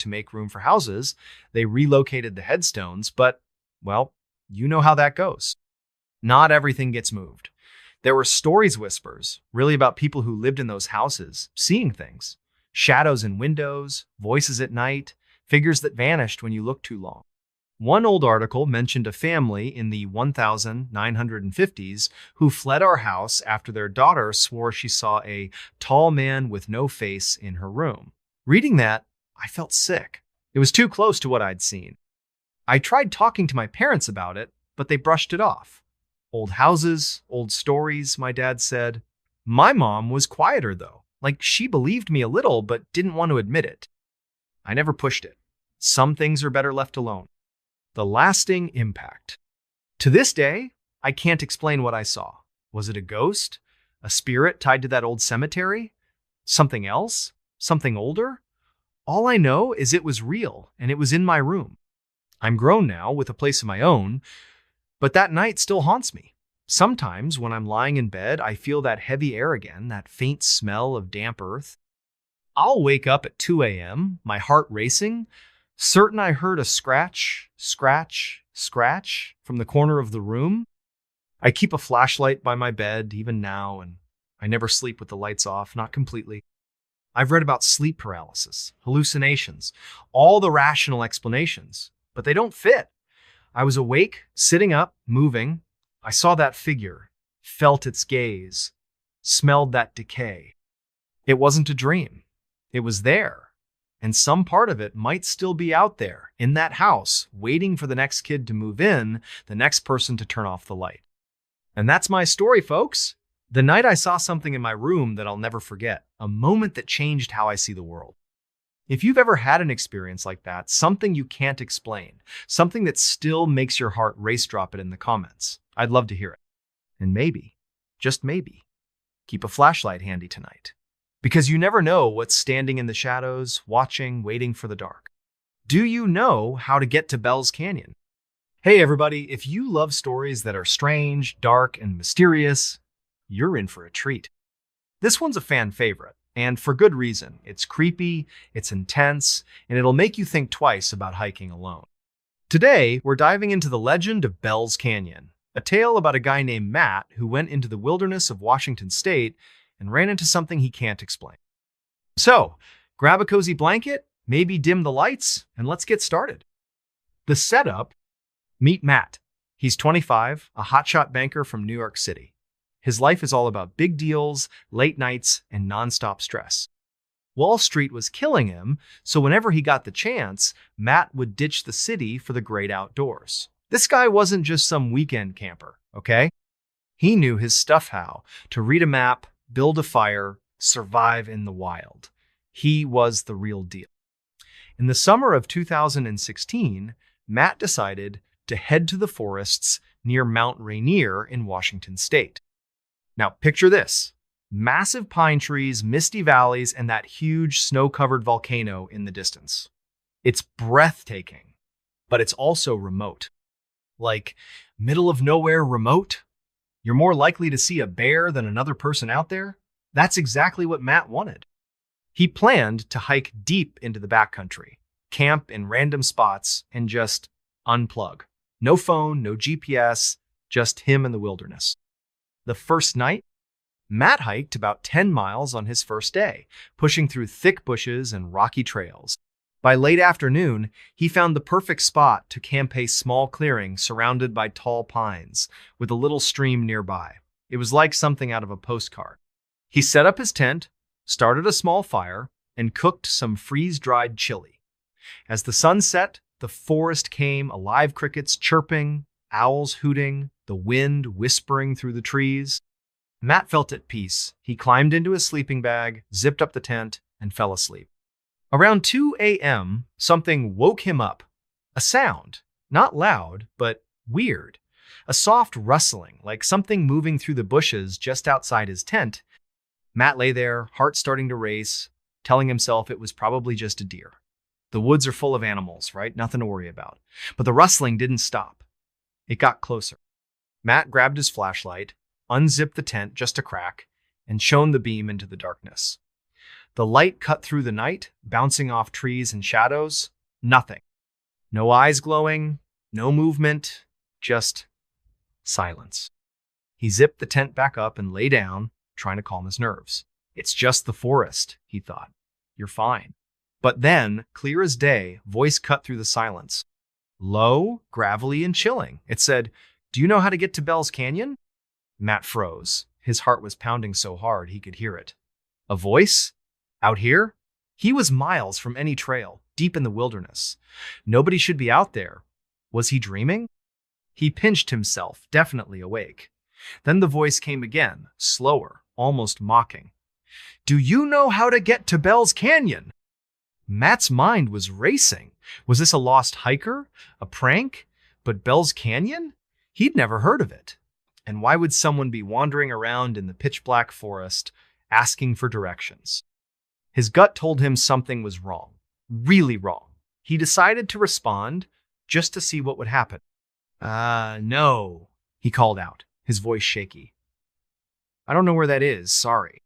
to make room for houses. They relocated the headstones, but, well, you know how that goes. Not everything gets moved. There were stories whispers, really about people who lived in those houses, seeing things. Shadows in windows, voices at night, figures that vanished when you looked too long. One old article mentioned a family in the 1950s who fled our house after their daughter swore she saw a tall man with no face in her room. Reading that, I felt sick. It was too close to what I'd seen. I tried talking to my parents about it, but they brushed it off. Old houses, old stories, my dad said. My mom was quieter, though. Like, she believed me a little, but didn't want to admit it. I never pushed it. Some things are better left alone. The lasting impact. To this day, I can't explain what I saw. Was it a ghost? A spirit tied to that old cemetery? Something else? Something older? All I know is it was real, and it was in my room. I'm grown now, with a place of my own, but that night still haunts me. Sometimes, when I'm lying in bed, I feel that heavy air again, that faint smell of damp earth. I'll wake up at 2 a.m., my heart racing, certain I heard a scratch, scratch, scratch from the corner of the room. I keep a flashlight by my bed, even now, and I never sleep with the lights off, not completely. I've read about sleep paralysis, hallucinations, all the rational explanations, but they don't fit. I was awake, sitting up, moving. I saw that figure, felt its gaze, smelled that decay. It wasn't a dream. It was there. And some part of it might still be out there, in that house, waiting for the next kid to move in, the next person to turn off the light. And that's my story, folks. The night I saw something in my room that I'll never forget, a moment that changed how I see the world. If you've ever had an experience like that, something you can't explain, something that still makes your heart race, drop it in the comments. I'd love to hear it. And maybe, just maybe, keep a flashlight handy tonight. Because you never know what's standing in the shadows, watching, waiting for the dark. Do you know how to get to Bell's Canyon? Hey everybody, if you love stories that are strange, dark, and mysterious, you're in for a treat. This one's a fan favorite, and for good reason. It's creepy, it's intense, and it'll make you think twice about hiking alone. Today, we're diving into the legend of Bell's Canyon, a tale about a guy named Matt who went into the wilderness of Washington State and ran into something he can't explain. So, grab a cozy blanket, maybe dim the lights, and let's get started. The setup: meet Matt. He's 25, a hotshot banker from New York City. His life is all about big deals, late nights, and nonstop stress. Wall Street was killing him, so whenever he got the chance, Matt would ditch the city for the great outdoors. This guy wasn't just some weekend camper, okay? He knew his stuff how to read a map, build a fire, survive in the wild. He was the real deal. In the summer of 2016, Matt decided to head to the forests near Mount Rainier in Washington State. Now, picture this: massive pine trees, misty valleys, and that huge snow-covered volcano in the distance. It's breathtaking, but it's also remote. Like, middle of nowhere remote? You're more likely to see a bear than another person out there? That's exactly what Matt wanted. He planned to hike deep into the backcountry, camp in random spots, and just unplug. No phone, no GPS, just him and the wilderness. The first night, Matt hiked about 10 miles on his first day, pushing through thick bushes and rocky trails. By late afternoon, he found the perfect spot to camp a small clearing surrounded by tall pines, with a little stream nearby. It was like something out of a postcard. He set up his tent, started a small fire, and cooked some freeze-dried chili. As the sun set, the forest came alive, crickets chirping, owls hooting, the wind whispering through the trees. Matt felt at peace. He climbed into his sleeping bag, zipped up the tent, and fell asleep. Around 2 a.m., something woke him up. A sound, not loud, but weird. A soft rustling, like something moving through the bushes just outside his tent. Matt lay there, heart starting to race, telling himself it was probably just a deer. The woods are full of animals, right? Nothing to worry about. But the rustling didn't stop. It got closer. Matt grabbed his flashlight, unzipped the tent just a crack, and shone the beam into the darkness. The light cut through the night, bouncing off trees and shadows. Nothing. No eyes glowing, no movement, just silence. He zipped the tent back up and lay down, trying to calm his nerves. It's just the forest, he thought. You're fine. But then, clear as day, voice cut through the silence. Low, gravelly, and chilling. It said, "Do you know how to get to Bell's Canyon?" Matt froze. His heart was pounding so hard he could hear it. A voice? Out here? He was miles from any trail, deep in the wilderness. Nobody should be out there. Was he dreaming? He pinched himself, definitely awake. Then the voice came again, slower, almost mocking. "Do you know how to get to Bell's Canyon?" Matt's mind was racing. Was this a lost hiker? A prank? But Bell's Canyon? He'd never heard of it. And why would someone be wandering around in the pitch-black forest, asking for directions? His gut told him something was wrong. Really wrong. He decided to respond, just to see what would happen. No, he called out, his voice shaky. "I don't know where that is, sorry."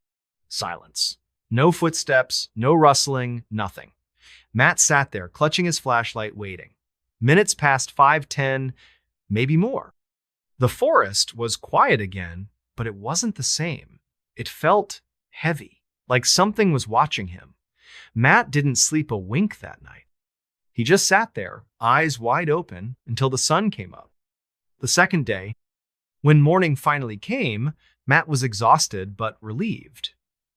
Silence. No footsteps, no rustling, nothing. Matt sat there, clutching his flashlight, waiting. Minutes passed 5, 10, maybe more. The forest was quiet again, but it wasn't the same. It felt heavy, like something was watching him. Matt didn't sleep a wink that night. He just sat there, eyes wide open, until the sun came up. The second day, when morning finally came, Matt was exhausted but relieved.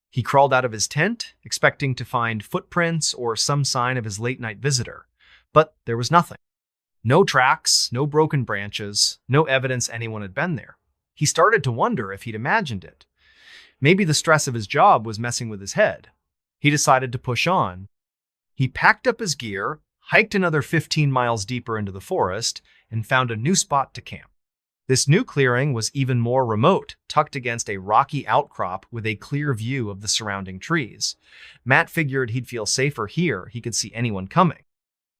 He crawled out of his tent, expecting to find footprints or some sign of his late-night visitor. But there was nothing. No tracks, no broken branches, no evidence anyone had been there. He started to wonder if he'd imagined it. Maybe the stress of his job was messing with his head. He decided to push on. He packed up his gear, hiked another 15 miles deeper into the forest, and found a new spot to camp. This new clearing was even more remote, tucked against a rocky outcrop with a clear view of the surrounding trees. Matt figured he'd feel safer here. He could see anyone coming.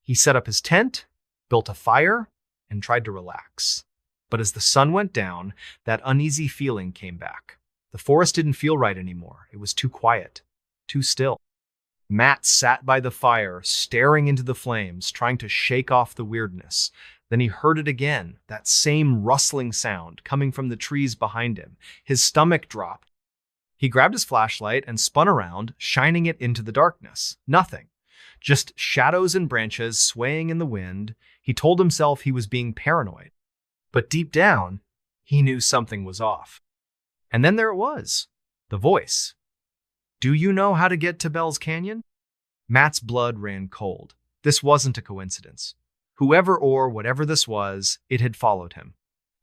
He set up his tent, built a fire, and tried to relax. But as the sun went down, that uneasy feeling came back. The forest didn't feel right anymore. It was too quiet, too still. Matt sat by the fire, staring into the flames, trying to shake off the weirdness. Then he heard it again, that same rustling sound coming from the trees behind him. His stomach dropped. He grabbed his flashlight and spun around, shining it into the darkness. Nothing. Just shadows and branches swaying in the wind. He told himself he was being paranoid. But deep down, he knew something was off. And then there it was, the voice. "Do you know how to get to Bell's Canyon?" Matt's blood ran cold. This wasn't a coincidence. Whoever or whatever this was, it had followed him.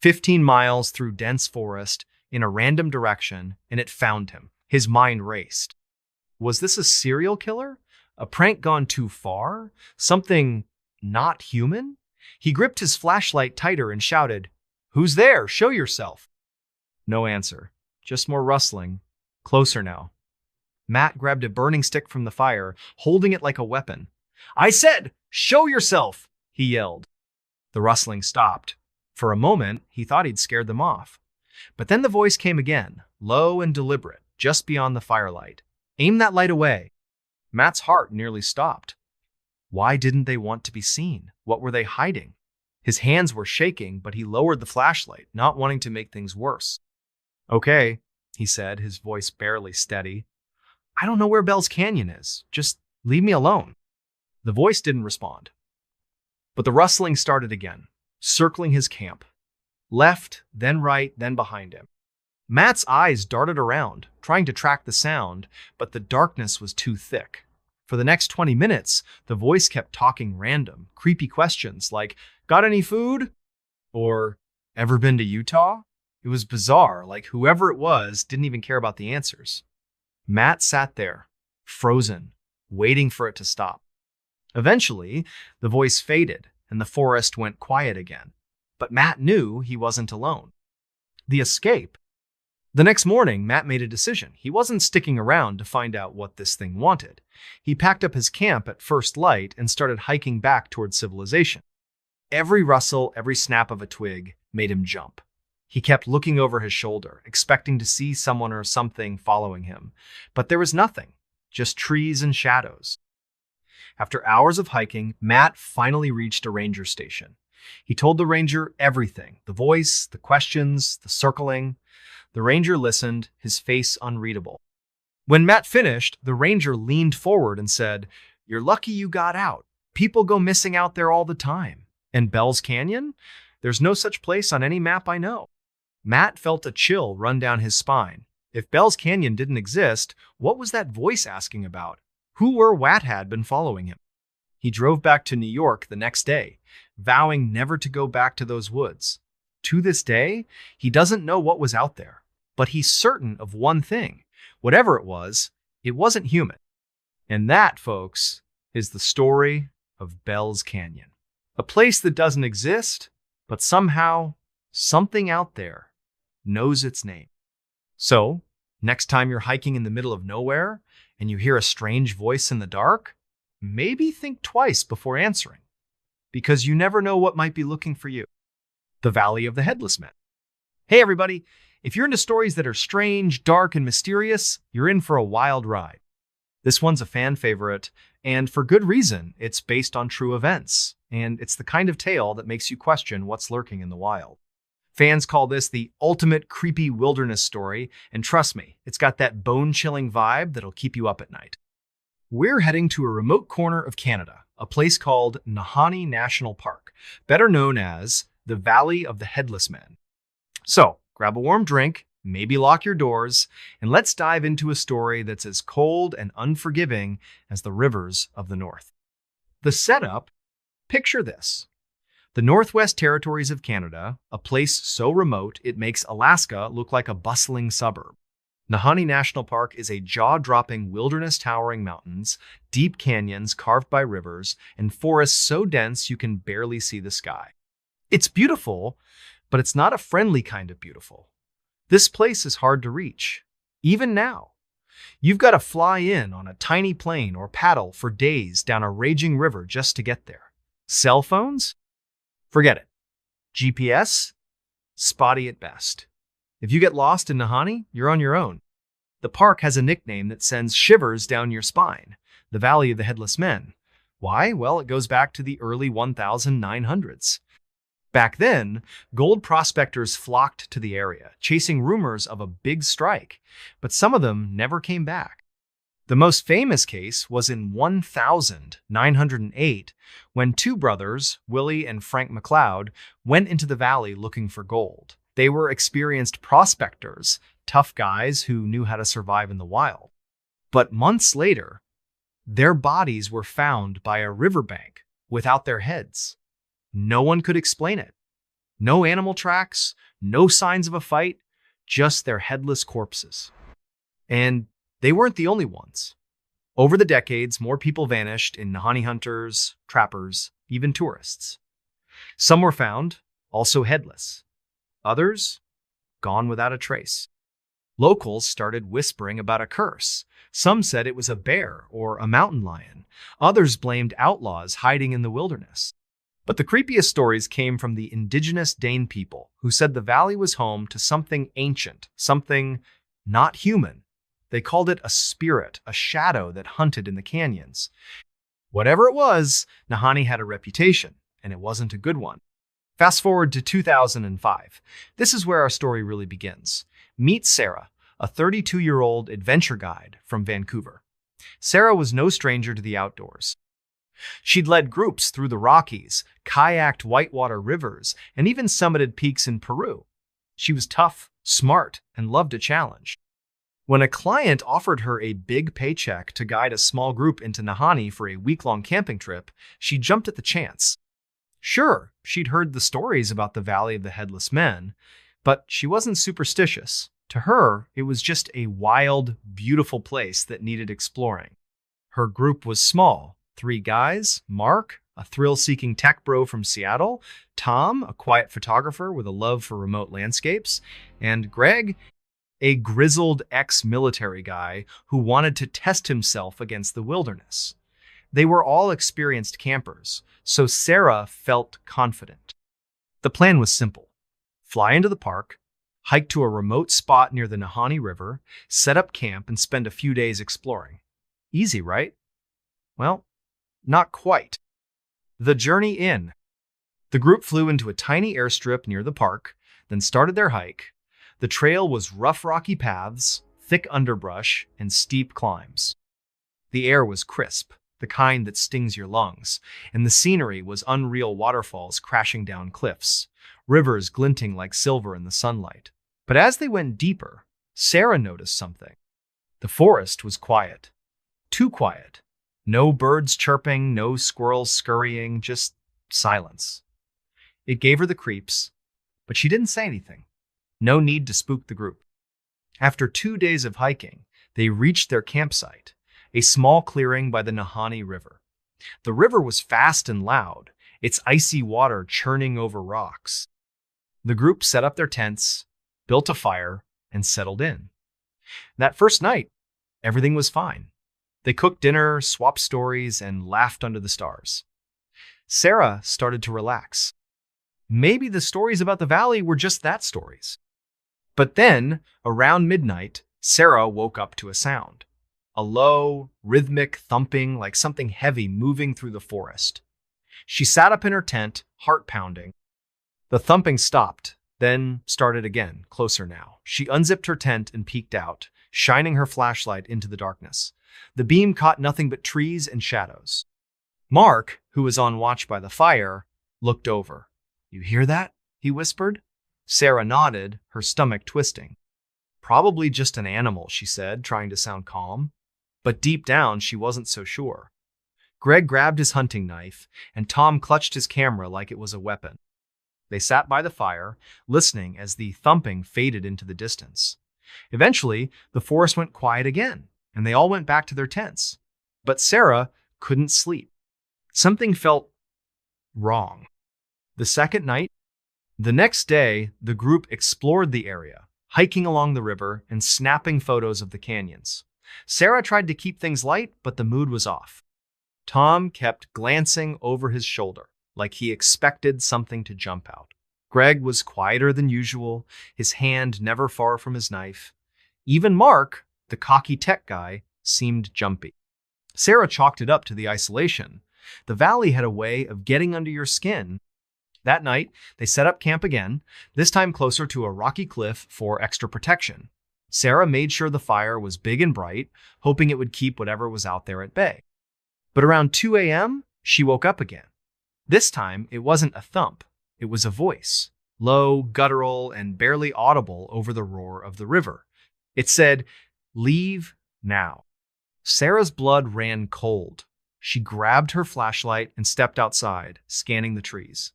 15 miles through dense forest, in a random direction, and it found him. His mind raced. Was this a serial killer? A prank gone too far? Something not human? He gripped his flashlight tighter and shouted, "Who's there? Show yourself." No answer. Just more rustling. Closer now. Matt grabbed a burning stick from the fire, holding it like a weapon. "I said, show yourself!" he yelled. The rustling stopped. For a moment, he thought he'd scared them off. But then the voice came again, low and deliberate, just beyond the firelight. "Aim that light away." Matt's heart nearly stopped. Why didn't they want to be seen? What were they hiding? His hands were shaking, but he lowered the flashlight, not wanting to make things worse. "Okay," he said, his voice barely steady. "I don't know where Bell's Canyon is. Just leave me alone." The voice didn't respond. But the rustling started again, circling his camp. Left, then right, then behind him. Matt's eyes darted around, trying to track the sound, but the darkness was too thick. For the next 20 minutes, the voice kept talking random, creepy questions like, "Got any food?" Or, "Ever been to Utah?" It was bizarre, like whoever it was didn't even care about the answers. Matt sat there, frozen, waiting for it to stop. Eventually, the voice faded and the forest went quiet again. But Matt knew he wasn't alone. The escape. The next morning, Matt made a decision. He wasn't sticking around to find out what this thing wanted. He packed up his camp at first light and started hiking back towards civilization. Every rustle, every snap of a twig made him jump. He kept looking over his shoulder, expecting to see someone or something following him. But there was nothing. just trees and shadows. After hours of hiking, Matt finally reached a ranger station. He told the ranger everything, the voice, the questions, the circling. The ranger listened, his face unreadable. When Matt finished, the ranger leaned forward and said, "You're lucky you got out. People go missing out there all the time. And Bell's Canyon? There's no such place on any map I know." Matt felt a chill run down his spine. If Bell's Canyon didn't exist, what was that voice asking about? Who or what had been following him? He drove back to New York the next day, vowing never to go back to those woods. To this day, he doesn't know what was out there, but he's certain of one thing. Whatever it wasn't human. And that, folks, is the story of Bell's Canyon. A place that doesn't exist, but somehow, something out there knows its name. So, next time you're hiking in the middle of nowhere and you hear a strange voice in the dark, maybe think twice before answering, because you never know what might be looking for you. The Valley of the Headless Men. Hey everybody, if you're into stories that are strange, dark, and mysterious, you're in for a wild ride. This one's a fan favorite, and for good reason. It's based on true events, and it's the kind of tale that makes you question what's lurking in the wild. Fans call this the ultimate creepy wilderness story, and trust me, it's got that bone-chilling vibe that'll keep you up at night. We're heading to a remote corner of Canada, a place called Nahanni National Park, better known as the Valley of the Headless Men. So, grab a warm drink, maybe lock your doors, and let's dive into a story that's as cold and unforgiving as the rivers of the North. The setup, picture this. The Northwest Territories of Canada, a place so remote it makes Alaska look like a bustling suburb. Nahanni National Park is a jaw-dropping wilderness towering mountains, deep canyons carved by rivers, and forests so dense you can barely see the sky. It's beautiful, but it's not a friendly kind of beautiful. This place is hard to reach, even now. You've got to fly in on a tiny plane or paddle for days down a raging river just to get there. Cell phones? Forget it. GPS? Spotty at best. If you get lost in Nahanni, you're on your own. The park has a nickname that sends shivers down your spine, the Valley of the Headless Men. Why? Well, it goes back to the early 1900s. Back then, gold prospectors flocked to the area, chasing rumors of a big strike, but some of them never came back. The most famous case was in 1908, when two brothers, Willie and Frank McLeod, went into the valley looking for gold. They were experienced prospectors, tough guys who knew how to survive in the wild. But months later, their bodies were found by a riverbank without their heads. No one could explain it. No animal tracks, no signs of a fight, just their headless corpses. And they weren't the only ones. Over the decades, more people vanished in Nahanni hunters, trappers, even tourists. Some were found, also headless. Others, gone without a trace. Locals started whispering about a curse. Some said it was a bear or a mountain lion. Others blamed outlaws hiding in the wilderness. But the creepiest stories came from the indigenous Dane people, who said the valley was home to something ancient, something not human. They called it a spirit, a shadow that hunted in the canyons. Whatever it was, Nahanni had a reputation, and it wasn't a good one. Fast forward to 2005. This is where our story really begins. Meet Sarah, a 32-year-old adventure guide from Vancouver. Sarah was no stranger to the outdoors. She'd led groups through the Rockies, kayaked whitewater rivers, and even summited peaks in Peru. She was tough, smart, and loved a challenge. When a client offered her a big paycheck to guide a small group into Nahanni for a week-long camping trip, she jumped at the chance. Sure, she'd heard the stories about the Valley of the Headless Men, but she wasn't superstitious. To her, it was just a wild, beautiful place that needed exploring. Her group was small. 3 guys, Mark, a thrill-seeking tech bro from Seattle, Tom, a quiet photographer with a love for remote landscapes, and Greg, a grizzled ex-military guy who wanted to test himself against the wilderness. They were all experienced campers, so Sarah felt confident. The plan was simple. Fly into the park, hike to a remote spot near the Nahanni River, set up camp, and spend a few days exploring. Easy, right? Well, not quite. The journey in. The group flew into a tiny airstrip near the park, then started their hike. The trail was rough, rocky paths, thick underbrush, and steep climbs. The air was crisp, the kind that stings your lungs, and the scenery was unreal waterfalls crashing down cliffs, rivers glinting like silver in the sunlight. But as they went deeper, Sarah noticed something. The forest was quiet. Too quiet. No birds chirping, no squirrels scurrying, just silence. It gave her the creeps, but she didn't say anything. No need to spook the group. After 2 days of hiking, they reached their campsite, a small clearing by the Nahanni River. The river was fast and loud, its icy water churning over rocks. The group set up their tents, built a fire, and settled in. That first night, everything was fine. They cooked dinner, swapped stories, and laughed under the stars. Sarah started to relax. Maybe the stories about the valley were just that stories. But then, around midnight, Sarah woke up to a sound. A low, rhythmic thumping like something heavy moving through the forest. She sat up in her tent, heart pounding. The thumping stopped, then started again, closer now. She unzipped her tent and peeked out, shining her flashlight into the darkness. The beam caught nothing but trees and shadows. Mark, who was on watch by the fire, looked over. "You hear that?" he whispered. Sarah nodded, her stomach twisting. "Probably just an animal," she said, trying to sound calm. But deep down, she wasn't so sure. Greg grabbed his hunting knife, and Tom clutched his camera like it was a weapon. They sat by the fire, listening as the thumping faded into the distance. Eventually, the forest went quiet again, and they all went back to their tents. But Sarah couldn't sleep. Something felt wrong. The next day, the group explored the area, hiking along the river and snapping photos of the canyons. Sarah tried to keep things light, but the mood was off. Tom kept glancing over his shoulder, like he expected something to jump out. Greg was quieter than usual, his hand never far from his knife. Even Mark, the cocky tech guy, seemed jumpy. Sarah chalked it up to the isolation. The valley had a way of getting under your skin. That night, they set up camp again, this time closer to a rocky cliff for extra protection. Sarah made sure the fire was big and bright, hoping it would keep whatever was out there at bay. But around 2 a.m., she woke up again. This time, it wasn't a thump. It was a voice, low, guttural, and barely audible over the roar of the river. It said, "Leave now." Sarah's blood ran cold. She grabbed her flashlight and stepped outside, scanning the trees.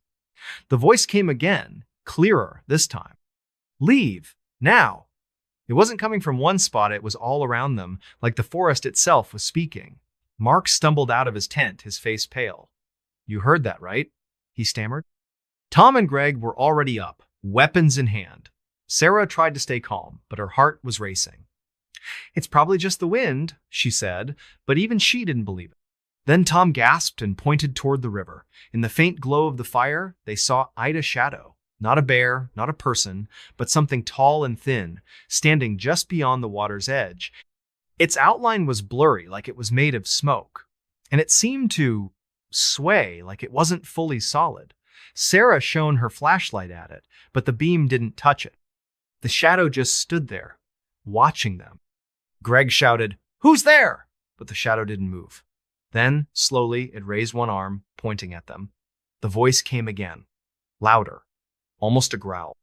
The voice came again, clearer this time. "Leave now." It wasn't coming from one spot, it was all around them, like the forest itself was speaking. Mark stumbled out of his tent, his face pale. "You heard that, right?" he stammered. Tom and Greg were already up, weapons in hand. Sarah tried to stay calm, but her heart was racing. "It's probably just the wind," she said, but even she didn't believe it. Then Tom gasped and pointed toward the river. In the faint glow of the fire, they saw Ida's shadow. Not a bear, not a person, but something tall and thin, standing just beyond the water's edge. Its outline was blurry, like it was made of smoke, and it seemed to sway, like it wasn't fully solid. Sarah shone her flashlight at it, but the beam didn't touch it. The shadow just stood there, watching them. Greg shouted, "Who's there?" But the shadow didn't move. Then, slowly, it raised one arm, pointing at them. The voice came again, louder, almost a growl.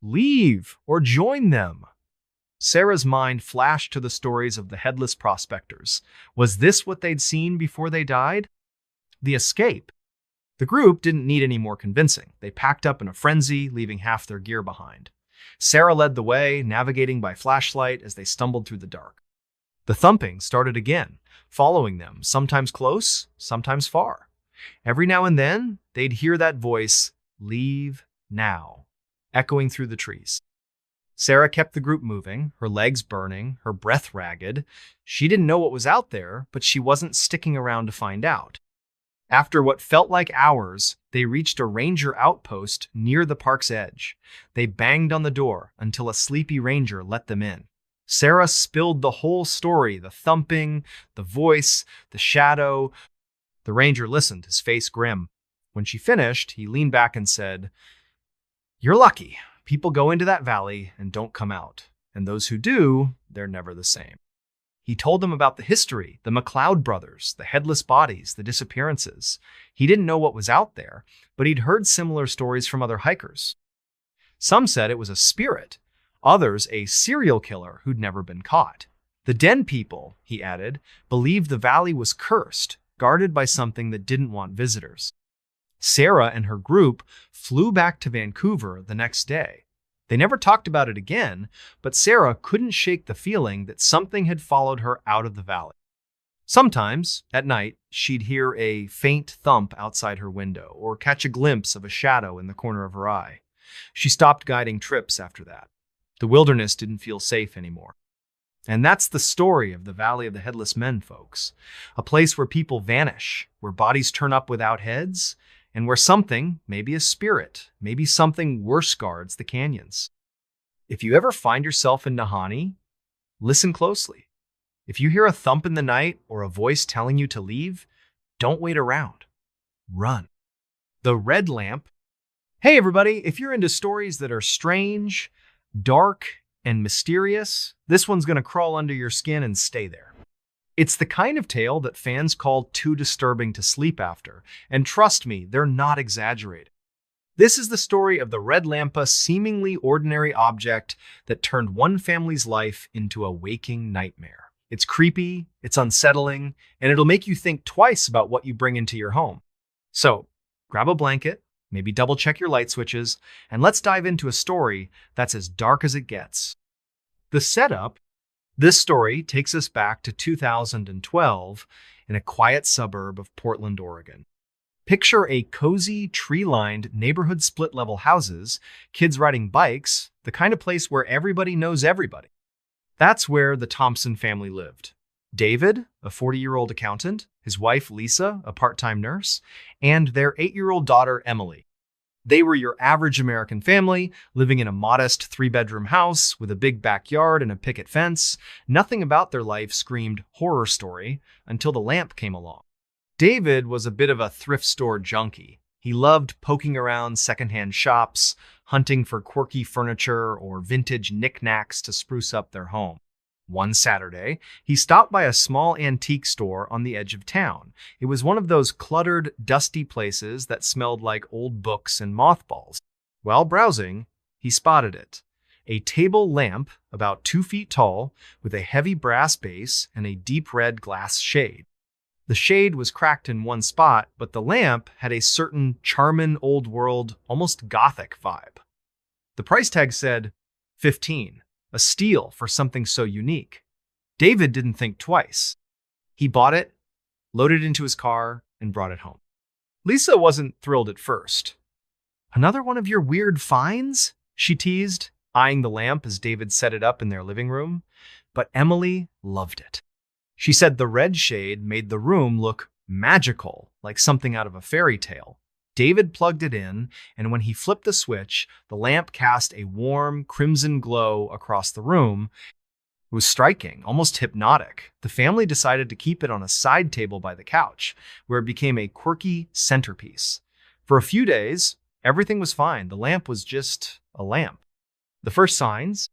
"Leave or join them." Sarah's mind flashed to the stories of the headless prospectors. Was this what they'd seen before they died? The escape. The group didn't need any more convincing. They packed up in a frenzy, leaving half their gear behind. Sarah led the way, navigating by flashlight as they stumbled through the dark. The thumping started again, following them, sometimes close, sometimes far. Every now and then, they'd hear that voice, "Leave now," echoing through the trees. Sarah kept the group moving, her legs burning, her breath ragged. She didn't know what was out there, but she wasn't sticking around to find out. After what felt like hours, they reached a ranger outpost near the park's edge. They banged on the door until a sleepy ranger let them in. Sarah spilled the whole story, the thumping, the voice, the shadow. The ranger listened, his face grim. When she finished, he leaned back and said, "You're lucky. People go into that valley and don't come out. And those who do, they're never the same." He told them about the history, the McLeod brothers, the headless bodies, the disappearances. He didn't know what was out there, but he'd heard similar stories from other hikers. Some said it was a spirit, others a serial killer who'd never been caught. The Den people, he added, believed the valley was cursed, guarded by something that didn't want visitors. Sarah and her group flew back to Vancouver the next day. They never talked about it again, but Sarah couldn't shake the feeling that something had followed her out of the valley. Sometimes, at night, she'd hear a faint thump outside her window or catch a glimpse of a shadow in the corner of her eye. She stopped guiding trips after that. The wilderness didn't feel safe anymore. And that's the story of the Valley of the Headless Men, folks. A place where people vanish, where bodies turn up without heads, and where something, maybe a spirit, maybe something worse guards the canyons. If you ever find yourself in Nahanni, listen closely. If you hear a thump in the night or a voice telling you to leave, don't wait around. Run. The Red Lamp. Hey everybody, if you're into stories that are strange, dark, and mysterious, this one's going to crawl under your skin and stay there. It's the kind of tale that fans call too disturbing to sleep after, and trust me, they're not exaggerating. This is the story of the Red Lampa, seemingly ordinary object that turned one family's life into a waking nightmare. It's creepy, it's unsettling, and it'll make you think twice about what you bring into your home. So, grab a blanket, maybe double check your light switches, and let's dive into a story that's as dark as it gets. The setup. This story takes us back to 2012 in a quiet suburb of Portland, Oregon. Picture a cozy, tree-lined neighborhood split-level houses, kids riding bikes, the kind of place where everybody knows everybody. That's where the Thompson family lived. David, a 40-year-old accountant, his wife Lisa, a part-time nurse, and their 8-year-old daughter Emily. They were your average American family, living in a modest 3-bedroom house with a big backyard and a picket fence. Nothing about their life screamed horror story until the lamp came along. David was a bit of a thrift store junkie. He loved poking around secondhand shops, hunting for quirky furniture or vintage knickknacks to spruce up their home. One Saturday, he stopped by a small antique store on the edge of town. It was one of those cluttered, dusty places that smelled like old books and mothballs. While browsing, he spotted it. A table lamp about 2 feet tall with a heavy brass base and a deep red glass shade. The shade was cracked in one spot, but the lamp had a certain charming old-world, almost gothic vibe. The price tag said $15. A steal for something so unique. David didn't think twice. He bought it, loaded it into his car, and brought it home. Lisa wasn't thrilled at first. "Another one of your weird finds?" she teased, eyeing the lamp as David set it up in their living room. But Emily loved it. She said the red shade made the room look magical, like something out of a fairy tale. David plugged it in, and when he flipped the switch, the lamp cast a warm, crimson glow across the room. It was striking, almost hypnotic. The family decided to keep it on a side table by the couch, where it became a quirky centerpiece. For a few days, everything was fine. The lamp was just a lamp. The first signs?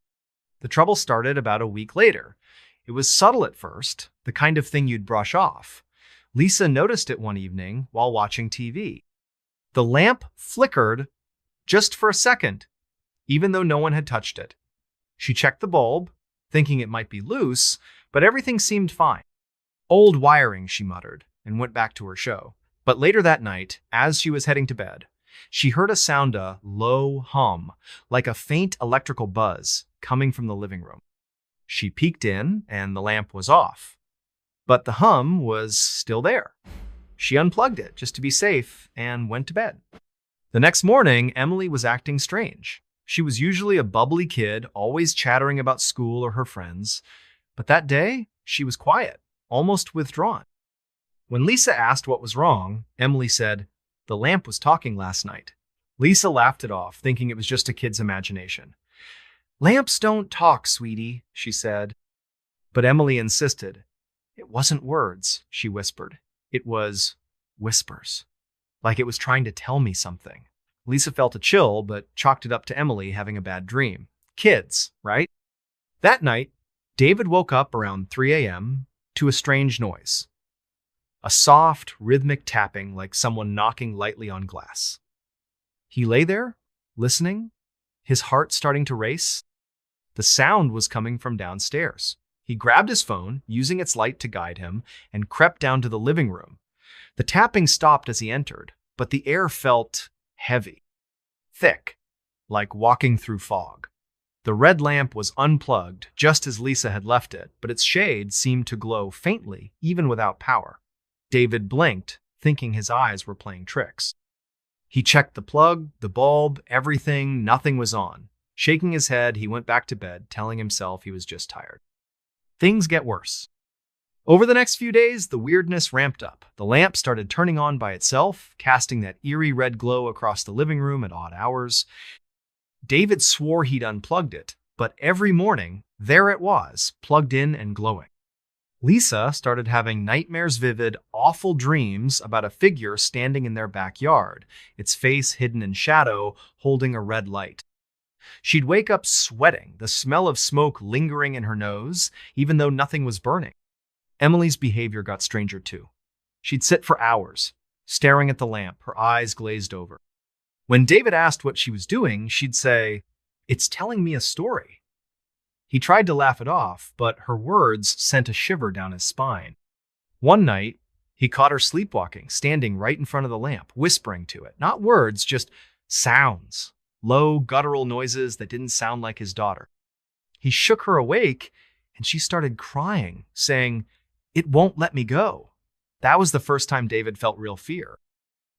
The trouble started about a week later. It was subtle at first, the kind of thing you'd brush off. Lisa noticed it one evening while watching TV. The lamp flickered just for a second, even though no one had touched it. She checked the bulb, thinking it might be loose, but everything seemed fine. "Old wiring," she muttered, and went back to her show. But later that night, as she was heading to bed, she heard a low hum, like a faint electrical buzz, coming from the living room. She peeked in, and the lamp was off. But the hum was still there. She unplugged it just to be safe and went to bed. The next morning, Emily was acting strange. She was usually a bubbly kid, always chattering about school or her friends. But that day, she was quiet, almost withdrawn. When Lisa asked what was wrong, Emily said, "The lamp was talking last night." Lisa laughed it off, thinking it was just a kid's imagination. Lamps don't talk, sweetie, she said. But Emily insisted. It wasn't words, she whispered. It was whispers, like it was trying to tell me something. Lisa felt a chill, but chalked it up to Emily having a bad dream. Kids, right? That night, David woke up around 3 a.m. to a strange noise. A soft, rhythmic tapping like someone knocking lightly on glass. He lay there, listening, his heart starting to race. The sound was coming from downstairs. He grabbed his phone, using its light to guide him, and crept down to the living room. The tapping stopped as he entered, but the air felt heavy, thick, like walking through fog. The red lamp was unplugged, just as Lisa had left it, but its shade seemed to glow faintly, even without power. David blinked, thinking his eyes were playing tricks. He checked the plug, the bulb, everything, nothing was on. Shaking his head, he went back to bed, telling himself he was just tired. Things get worse. Over the next few days, the weirdness ramped up. The lamp started turning on by itself, casting that eerie red glow across the living room at odd hours. David swore he'd unplugged it, but every morning, there it was, plugged in and glowing. Lisa started having nightmares, vivid, awful dreams about a figure standing in their backyard, its face hidden in shadow, holding a red light. She'd wake up sweating, the smell of smoke lingering in her nose, even though nothing was burning. Emily's behavior got stranger too. She'd sit for hours, staring at the lamp, her eyes glazed over. When David asked what she was doing, she'd say, "It's telling me a story." He tried to laugh it off, but her words sent a shiver down his spine. One night, he caught her sleepwalking, standing right in front of the lamp, whispering to it. Not words, just sounds. Low, guttural noises that didn't sound like his daughter. He shook her awake, and she started crying, saying, "It won't let me go." That was the first time David felt real fear.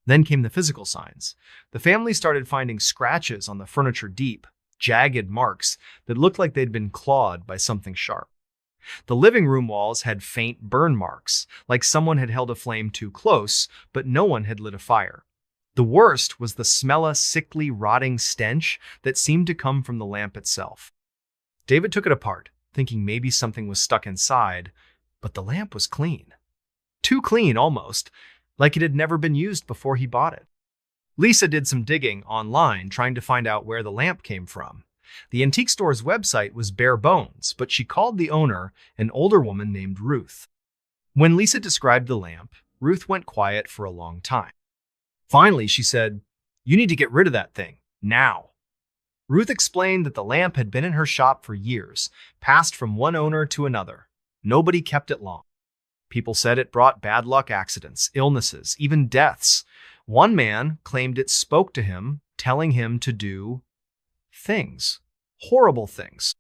Then came the physical signs. The family started finding scratches on the furniture, deep, jagged marks that looked like they'd been clawed by something sharp. The living room walls had faint burn marks, like someone had held a flame too close, but no one had lit a fire. The worst was the smell of sickly, rotting stench that seemed to come from the lamp itself. David took it apart, thinking maybe something was stuck inside, but the lamp was clean. Too clean, almost, like it had never been used before he bought it. Lisa did some digging online, trying to find out where the lamp came from. The antique store's website was bare bones, but she called the owner, an older woman named Ruth. When Lisa described the lamp, Ruth went quiet for a long time. Finally, she said, "You need to get rid of that thing, now." Ruth explained that the lamp had been in her shop for years, passed from one owner to another. Nobody kept it long. People said it brought bad luck, accidents, illnesses, even deaths. One man claimed it spoke to him, telling him to do things, horrible things.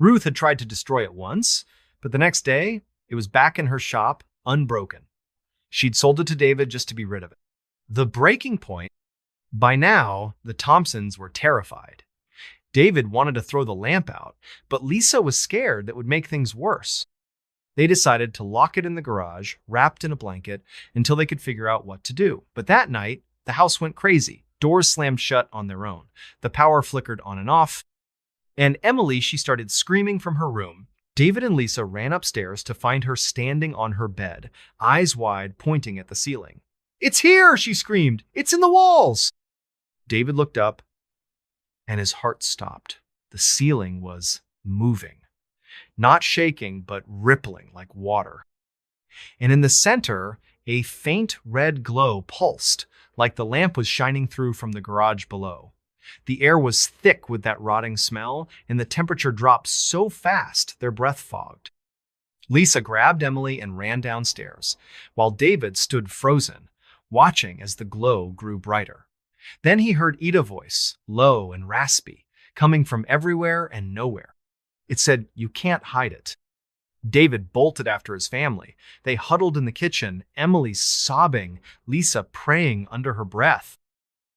Ruth had tried to destroy it once, but the next day, it was back in her shop, unbroken. She'd sold it to David just to be rid of it. The breaking point, by now, the Thompsons were terrified. David wanted to throw the lamp out, but Lisa was scared that would make things worse. They decided to lock it in the garage, wrapped in a blanket, until they could figure out what to do. But that night, the house went crazy. Doors slammed shut on their own. The power flickered on and off. And Emily, she started screaming from her room. David and Lisa ran upstairs to find her standing on her bed, eyes wide, pointing at the ceiling. "It's here!" she screamed. "It's in the walls!" David looked up, and his heart stopped. The ceiling was moving. Not shaking, but rippling like water. And in the center, a faint red glow pulsed, like the lamp was shining through from the garage below. The air was thick with that rotting smell, and the temperature dropped so fast their breath fogged. Lisa grabbed Emily and ran downstairs, while David stood frozen, watching as the glow grew brighter. Then he heard Ida's voice, low and raspy, coming from everywhere and nowhere. It said, "You can't hide it." David bolted after his family. They huddled in the kitchen, Emily sobbing, Lisa praying under her breath.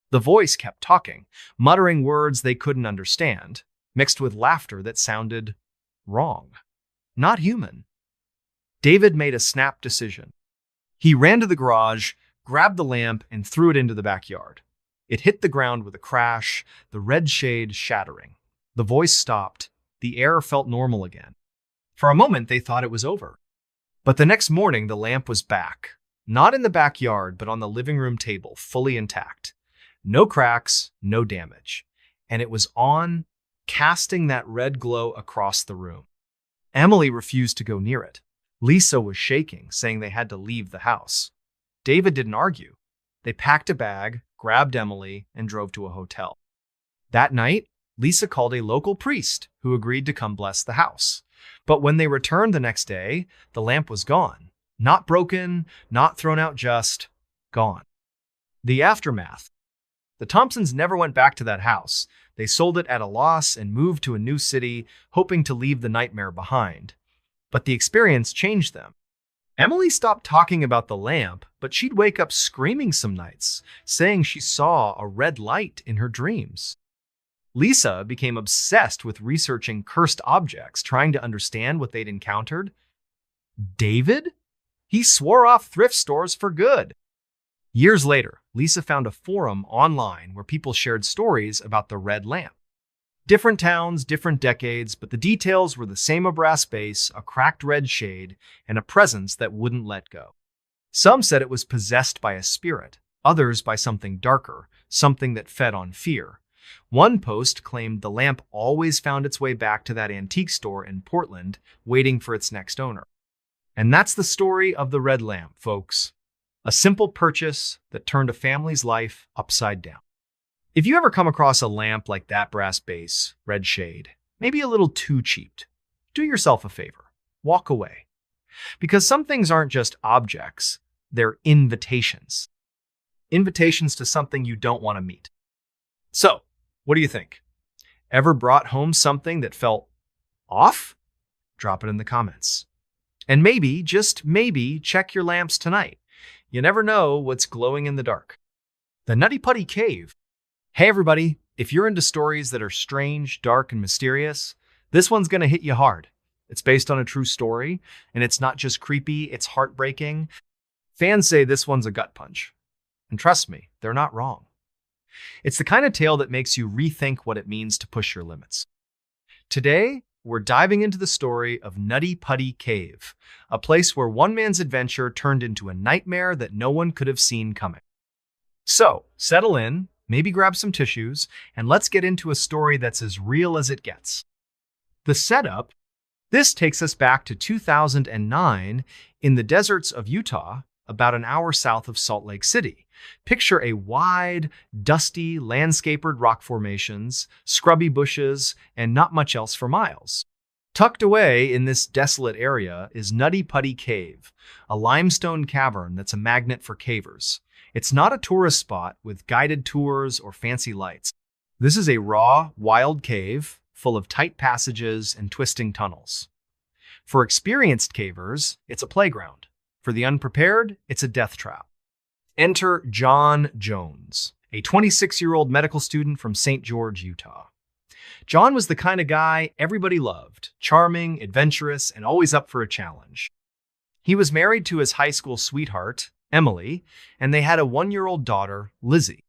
The voice kept talking, muttering words they couldn't understand, mixed with laughter that sounded wrong, not human. David made a snap decision. He ran to the garage, grabbed the lamp, and threw it into the backyard. It hit the ground with a crash, the red shade shattering. The voice stopped. The air felt normal again. For a moment, they thought it was over. But the next morning, the lamp was back. Not in the backyard, but on the living room table, fully intact. No cracks, no damage. And it was on, casting that red glow across the room. Emily refused to go near it. Lisa was shaking, saying they had to leave the house. David didn't argue. They packed a bag, grabbed Emily, and drove to a hotel. That night, Lisa called a local priest who agreed to come bless the house. But when they returned the next day, the lamp was gone. Not broken, not thrown out, just gone. The aftermath. The Thompsons never went back to that house. They sold it at a loss and moved to a new city, hoping to leave the nightmare behind. But the experience changed them. Emily stopped talking about the lamp, but she'd wake up screaming some nights, saying she saw a red light in her dreams. Lisa became obsessed with researching cursed objects, trying to understand what they'd encountered. David? He swore off thrift stores for good. Years later, Lisa found a forum online where people shared stories about the red lamp. Different towns, different decades, but the details were the same: a brass base, a cracked red shade, and a presence that wouldn't let go. Some said it was possessed by a spirit, others by something darker, something that fed on fear. One post claimed the lamp always found its way back to that antique store in Portland, waiting for its next owner. And that's the story of the red lamp, folks. A simple purchase that turned a family's life upside down. If you ever come across a lamp like that brass base, red shade, maybe a little too cheap, do yourself a favor. Walk away. Because some things aren't just objects, they're invitations. Invitations to something you don't want to meet. So, what do you think? Ever brought home something that felt off? Drop it in the comments. And maybe, just maybe, check your lamps tonight. You never know what's glowing in the dark. The Nutty Putty Cave. Hey everybody, if you're into stories that are strange, dark, and mysterious, this one's gonna hit you hard. It's based on a true story, and it's not just creepy, it's heartbreaking. Fans say this one's a gut punch. And trust me, they're not wrong. It's the kind of tale that makes you rethink what it means to push your limits. Today, we're diving into the story of Nutty Putty Cave, a place where one man's adventure turned into a nightmare that no one could have seen coming. So, settle in, maybe grab some tissues, and let's get into a story that's as real as it gets. The setup: this takes us back to 2009 in the deserts of Utah, about an hour south of Salt Lake City. Picture a wide, dusty, landscaped rock formations, scrubby bushes, and not much else for miles. Tucked away in this desolate area is Nutty Putty Cave, a limestone cavern that's a magnet for cavers. It's not a tourist spot with guided tours or fancy lights. This is a raw, wild cave full of tight passages and twisting tunnels. For experienced cavers, it's a playground. For the unprepared, it's a death trap. Enter John Jones, a 26-year-old medical student from St. George, Utah. John was the kind of guy everybody loved, charming, adventurous, and always up for a challenge. He was married to his high school sweetheart, Emily, and they had a 1-year-old daughter, Lizzie.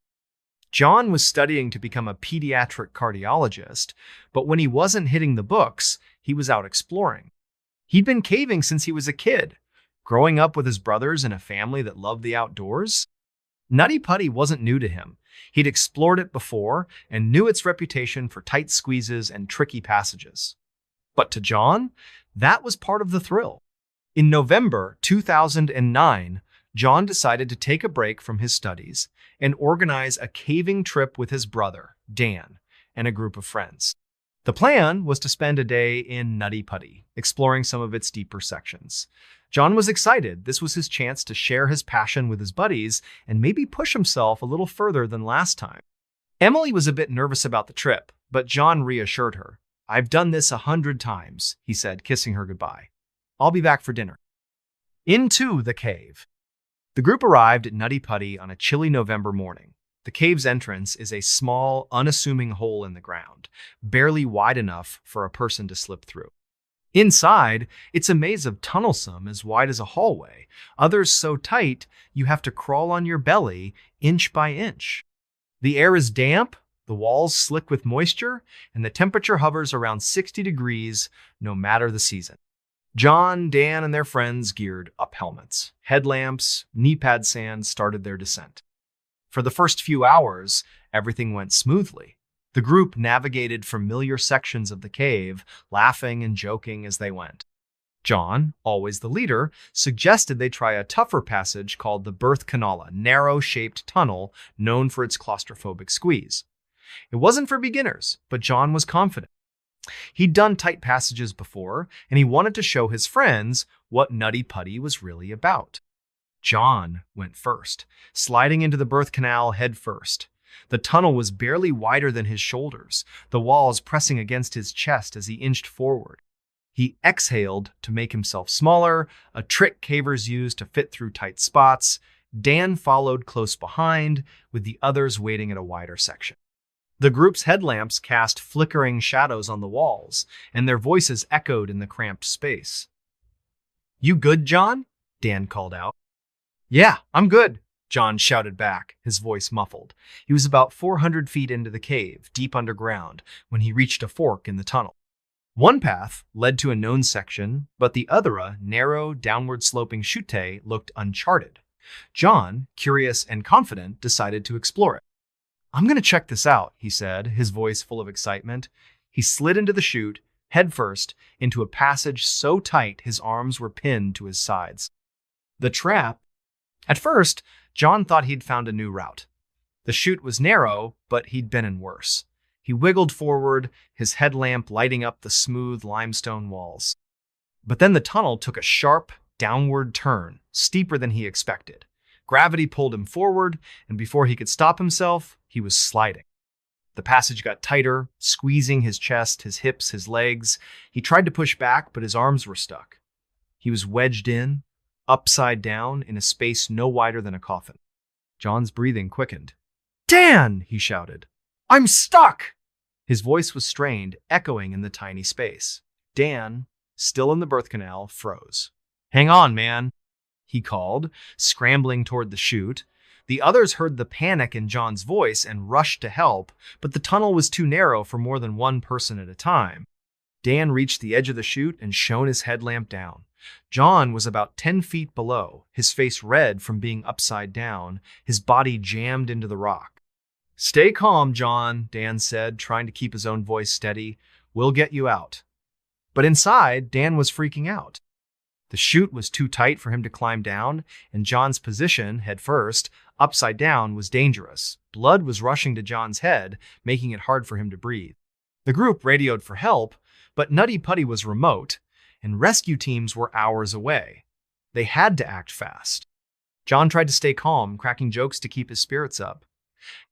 John was studying to become a pediatric cardiologist, but when he wasn't hitting the books, he was out exploring. He'd been caving since he was a kid, growing up with his brothers in a family that loved the outdoors. Nutty Putty wasn't new to him. He'd explored it before and knew its reputation for tight squeezes and tricky passages. But to John, that was part of the thrill. In November 2009, John decided to take a break from his studies and organize a caving trip with his brother, Dan, and a group of friends. The plan was to spend a day in Nutty Putty, exploring some of its deeper sections. John was excited. This was his chance to share his passion with his buddies and maybe push himself a little further than last time. Emily was a bit nervous about the trip, but John reassured her. "I've done this 100 times, he said, kissing her goodbye. "I'll be back for dinner." Into the cave. The group arrived at Nutty Putty on a chilly November morning. The cave's entrance is a small, unassuming hole in the ground, barely wide enough for a person to slip through. Inside, it's a maze of tunnels, some as wide as a hallway, others so tight you have to crawl on your belly inch by inch. The air is damp, The walls slick with moisture, and the temperature hovers around 60 degrees no matter the season. John, Dan, and their friends geared up helmets. Headlamps, knee-pad sand started their descent. For the first few hours, everything went smoothly. The group navigated familiar sections of the cave, laughing and joking as they went. John, always the leader, suggested they try a tougher passage called the Birth Canal, a narrow-shaped tunnel known for its claustrophobic squeeze. It wasn't for beginners, but John was confident. He'd done tight passages before, and he wanted to show his friends what Nutty Putty was really about. John went first, sliding into the birth canal head first. The tunnel was barely wider than his shoulders, the walls pressing against his chest as he inched forward. He exhaled to make himself smaller, a trick cavers use to fit through tight spots. Dan followed close behind, with the others waiting at a wider section. The group's headlamps cast flickering shadows on the walls, and their voices echoed in the cramped space. "You good, John?" Dan called out. "Yeah, I'm good," John shouted back, his voice muffled. He was about 400 feet into the cave, deep underground, when he reached a fork in the tunnel. One path led to a known section, but the other, a narrow, downward-sloping chute, looked uncharted. John, curious and confident, decided to explore it. "I'm going to check this out," he said, his voice full of excitement. He slid into the chute, headfirst, into a passage so tight his arms were pinned to his sides. The trap. At first, John thought he'd found a new route. The chute was narrow, but he'd been in worse. He wiggled forward, his headlamp lighting up the smooth limestone walls. But then the tunnel took a sharp, downward turn, steeper than he expected. Gravity pulled him forward, and before he could stop himself, he was sliding. The passage got tighter, squeezing his chest, his hips, his legs. He tried to push back, but his arms were stuck. He was wedged in, upside down, in a space no wider than a coffin. John's breathing quickened. "Dan!" he shouted. "I'm stuck!" His voice was strained, echoing in the tiny space. Dan, still in the birth canal, froze. "Hang on, man," he called, scrambling toward the chute. The others heard the panic in John's voice and rushed to help, but the tunnel was too narrow for more than one person at a time. Dan reached the edge of the chute and shone his headlamp down. John was about 10 feet below, his face red from being upside down, his body jammed into the rock. "Stay calm, John," Dan said, trying to keep his own voice steady. "We'll get you out." But inside, Dan was freaking out. The chute was too tight for him to climb down, and John's position, head first, upside down, was dangerous. Blood was rushing to John's head, making it hard for him to breathe. The group radioed for help, but Nutty Putty was remote, and rescue teams were hours away. They had to act fast. John tried to stay calm, cracking jokes to keep his spirits up.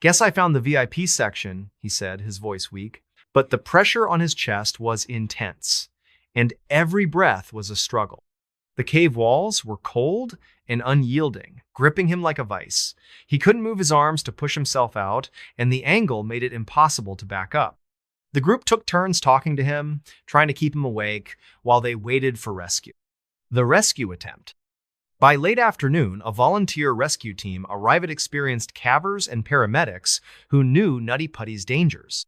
"Guess I found the VIP section," he said, his voice weak. But the pressure on his chest was intense, and every breath was a struggle. The cave walls were cold and unyielding, gripping him like a vice. He couldn't move his arms to push himself out, and the angle made it impossible to back up. The group took turns talking to him, trying to keep him awake, while they waited for rescue. The rescue attempt. By late afternoon, a volunteer rescue team arrived at experienced cavers and paramedics who knew Nutty Putty's dangers.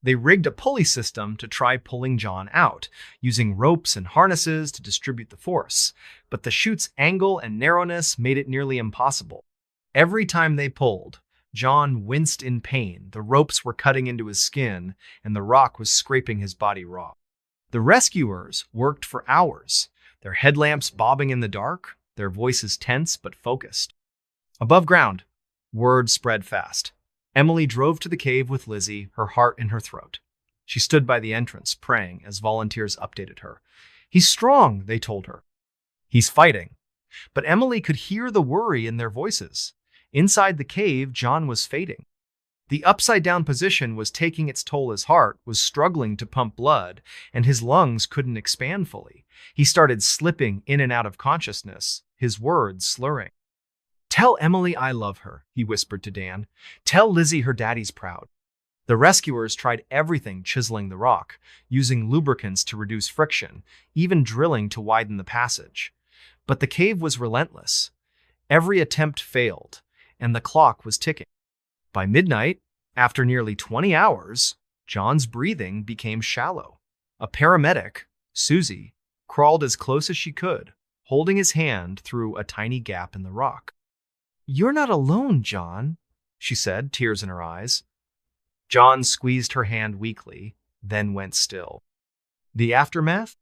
They rigged a pulley system to try pulling John out, using ropes and harnesses to distribute the force, but the chute's angle and narrowness made it nearly impossible. Every time they pulled, John winced in pain. The ropes were cutting into his skin, and the rock was scraping his body raw. The rescuers worked for hours, their headlamps bobbing in the dark, their voices tense but focused. Above ground, word spread fast. Emily drove to the cave with Lizzie, her heart in her throat. She stood by the entrance, praying as volunteers updated her. "He's strong," they told her. "He's fighting." But Emily could hear the worry in their voices. Inside the cave, John was fading. The upside-down position was taking its toll. His heart was struggling to pump blood, and his lungs couldn't expand fully. He started slipping in and out of consciousness, his words slurring. "Tell Emily I love her," he whispered to Dan. "Tell Lizzie her daddy's proud." The rescuers tried everything, chiseling the rock, using lubricants to reduce friction, even drilling to widen the passage. But the cave was relentless. Every attempt failed, and the clock was ticking. By midnight, After nearly 20 hours, John's breathing became shallow. A paramedic, Susie, crawled as close as she could, holding his hand through a tiny gap in the rock. "You're not alone, John," she said, tears in her eyes. John squeezed her hand weakly, then went still. The aftermath?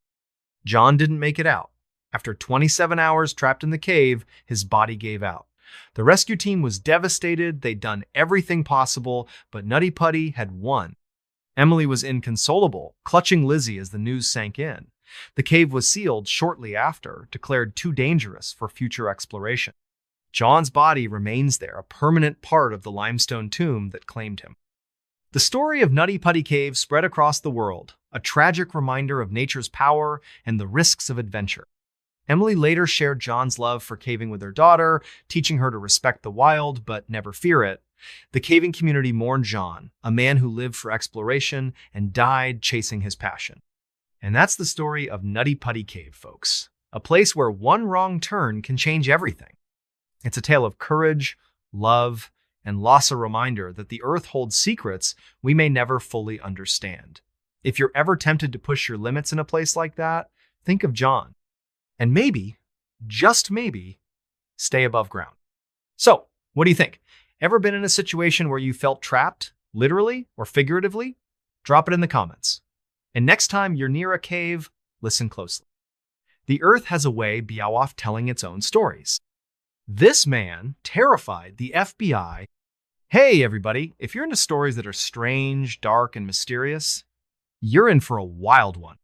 John didn't make it out. After 27 hours trapped in the cave, his body gave out. The rescue team was devastated. They'd done everything possible, but Nutty Putty had won. Emily was inconsolable, clutching Lizzie as the news sank in. The cave was sealed shortly after, declared too dangerous for future exploration. John's body remains there, a permanent part of the limestone tomb that claimed him. The story of Nutty Putty Cave spread across the world, a tragic reminder of nature's power and the risks of adventure. Emily later shared John's love for caving with her daughter, teaching her to respect the wild but never fear it. The caving community mourned John, a man who lived for exploration and died chasing his passion. And that's the story of Nutty Putty Cave, folks. A place where one wrong turn can change everything. It's a tale of courage, love, and loss, a reminder that the earth holds secrets we may never fully understand. If you're ever tempted to push your limits in a place like that, think of John. And maybe, just maybe, stay above ground. So, what do you think? Ever been in a situation where you felt trapped, literally or figuratively? Drop it in the comments. And next time you're near a cave, listen closely. The earth has a way of telling its own stories. This man terrified the FBI. Hey, everybody, if you're into stories that are strange, dark, and mysterious, you're in for a wild one.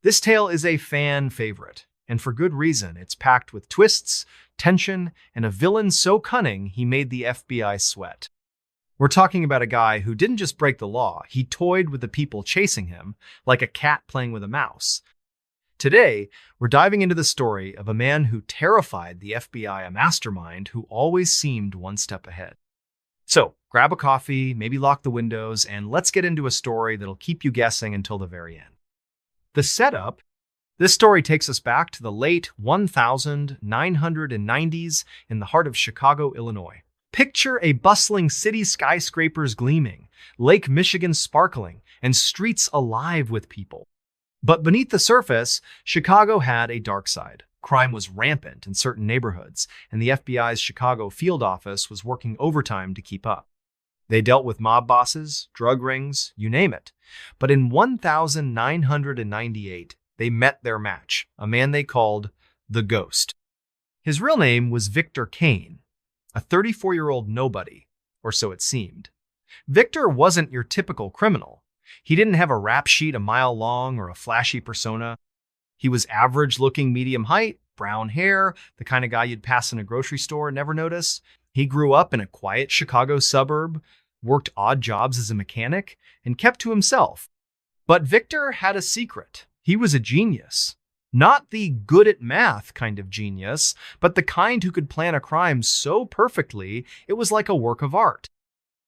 This tale is a fan favorite, and for good reason. It's packed with twists, tension, and a villain so cunning he made the FBI sweat. We're talking about a guy who didn't just break the law, he toyed with the people chasing him like a cat playing with a mouse. Today, we're diving into the story of a man who terrified the FBI, a mastermind who always seemed one step ahead. So, grab a coffee, maybe lock the windows, and let's get into a story that'll keep you guessing until the very end. The setup: this story takes us back to the late 1990s in the heart of Chicago, Illinois. Picture a bustling city, skyscrapers gleaming, Lake Michigan sparkling, and streets alive with people. But beneath the surface, Chicago had a dark side. Crime was rampant in certain neighborhoods, and the FBI's Chicago field office was working overtime to keep up. They dealt with mob bosses, drug rings, you name it. But in 1998, they met their match, a man they called the Ghost. His real name was Victor Kane, a 34-year-old nobody, or so it seemed. Victor wasn't your typical criminal. He didn't have a rap sheet a mile long or a flashy persona. He was average-looking, medium height, brown hair, the kind of guy you'd pass in a grocery store and never notice. He grew up in a quiet Chicago suburb, worked odd jobs as a mechanic, and kept to himself. But Victor had a secret. He was a genius. Not the good at math kind of genius, but the kind who could plan a crime so perfectly it was like a work of art.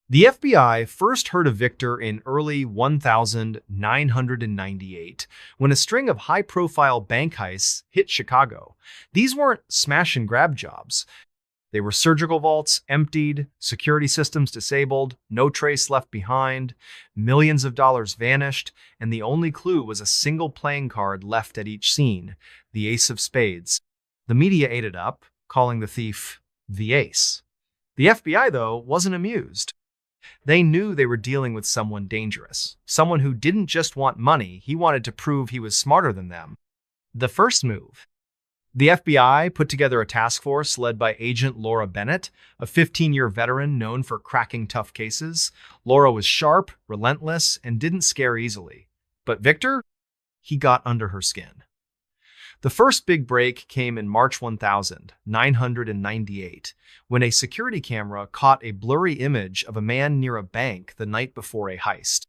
The FBI first heard of Victor in early 1998, when a string of high-profile bank heists hit Chicago. These weren't smash-and-grab jobs. They were surgical vaults emptied, security systems disabled, no trace left behind, millions of dollars vanished, and the only clue was a single playing card left at each scene, the ace of spades. The media ate it up, calling the thief the ace. The FBI, though, wasn't amused. They knew they were dealing with someone dangerous, someone who didn't just want money, he wanted to prove he was smarter than them. The first move: the FBI put together a task force led by Agent Laura Bennett, a 15-year veteran known for cracking tough cases. Laura was sharp, relentless, and didn't scare easily. But Victor? He got under her skin. The first big break came in March 1998, when a security camera caught a blurry image of a man near a bank the night before a heist.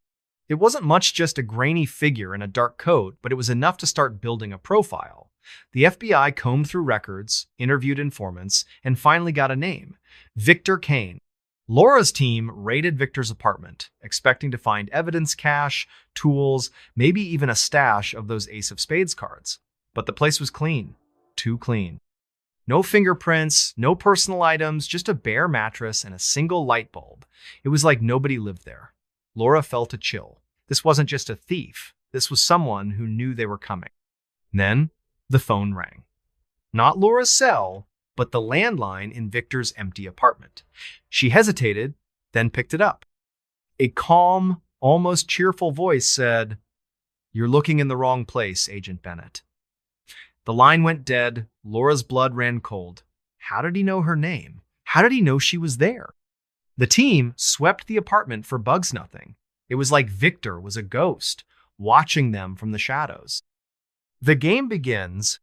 It wasn't much, just a grainy figure in a dark coat, but it was enough to start building a profile. The FBI combed through records, interviewed informants, and finally got a name: Victor Kane. Laura's team raided Victor's apartment, expecting to find evidence, cash, tools, maybe even a stash of those Ace of Spades cards. But the place was clean. Too clean. No fingerprints, no personal items, just a bare mattress and a single light bulb. It was like nobody lived there. Laura felt a chill. This wasn't just a thief. This was someone who knew they were coming. Then, the phone rang. Not Laura's cell, but the landline in Victor's empty apartment. She hesitated, then picked it up. A calm, almost cheerful voice said, "You're looking in the wrong place, Agent Bennett." The line went dead. Laura's blood ran cold. How did he know her name? How did he know she was there? The team swept the apartment for bugs nothing. It was like Victor was a ghost, watching them from the shadows. The game begins.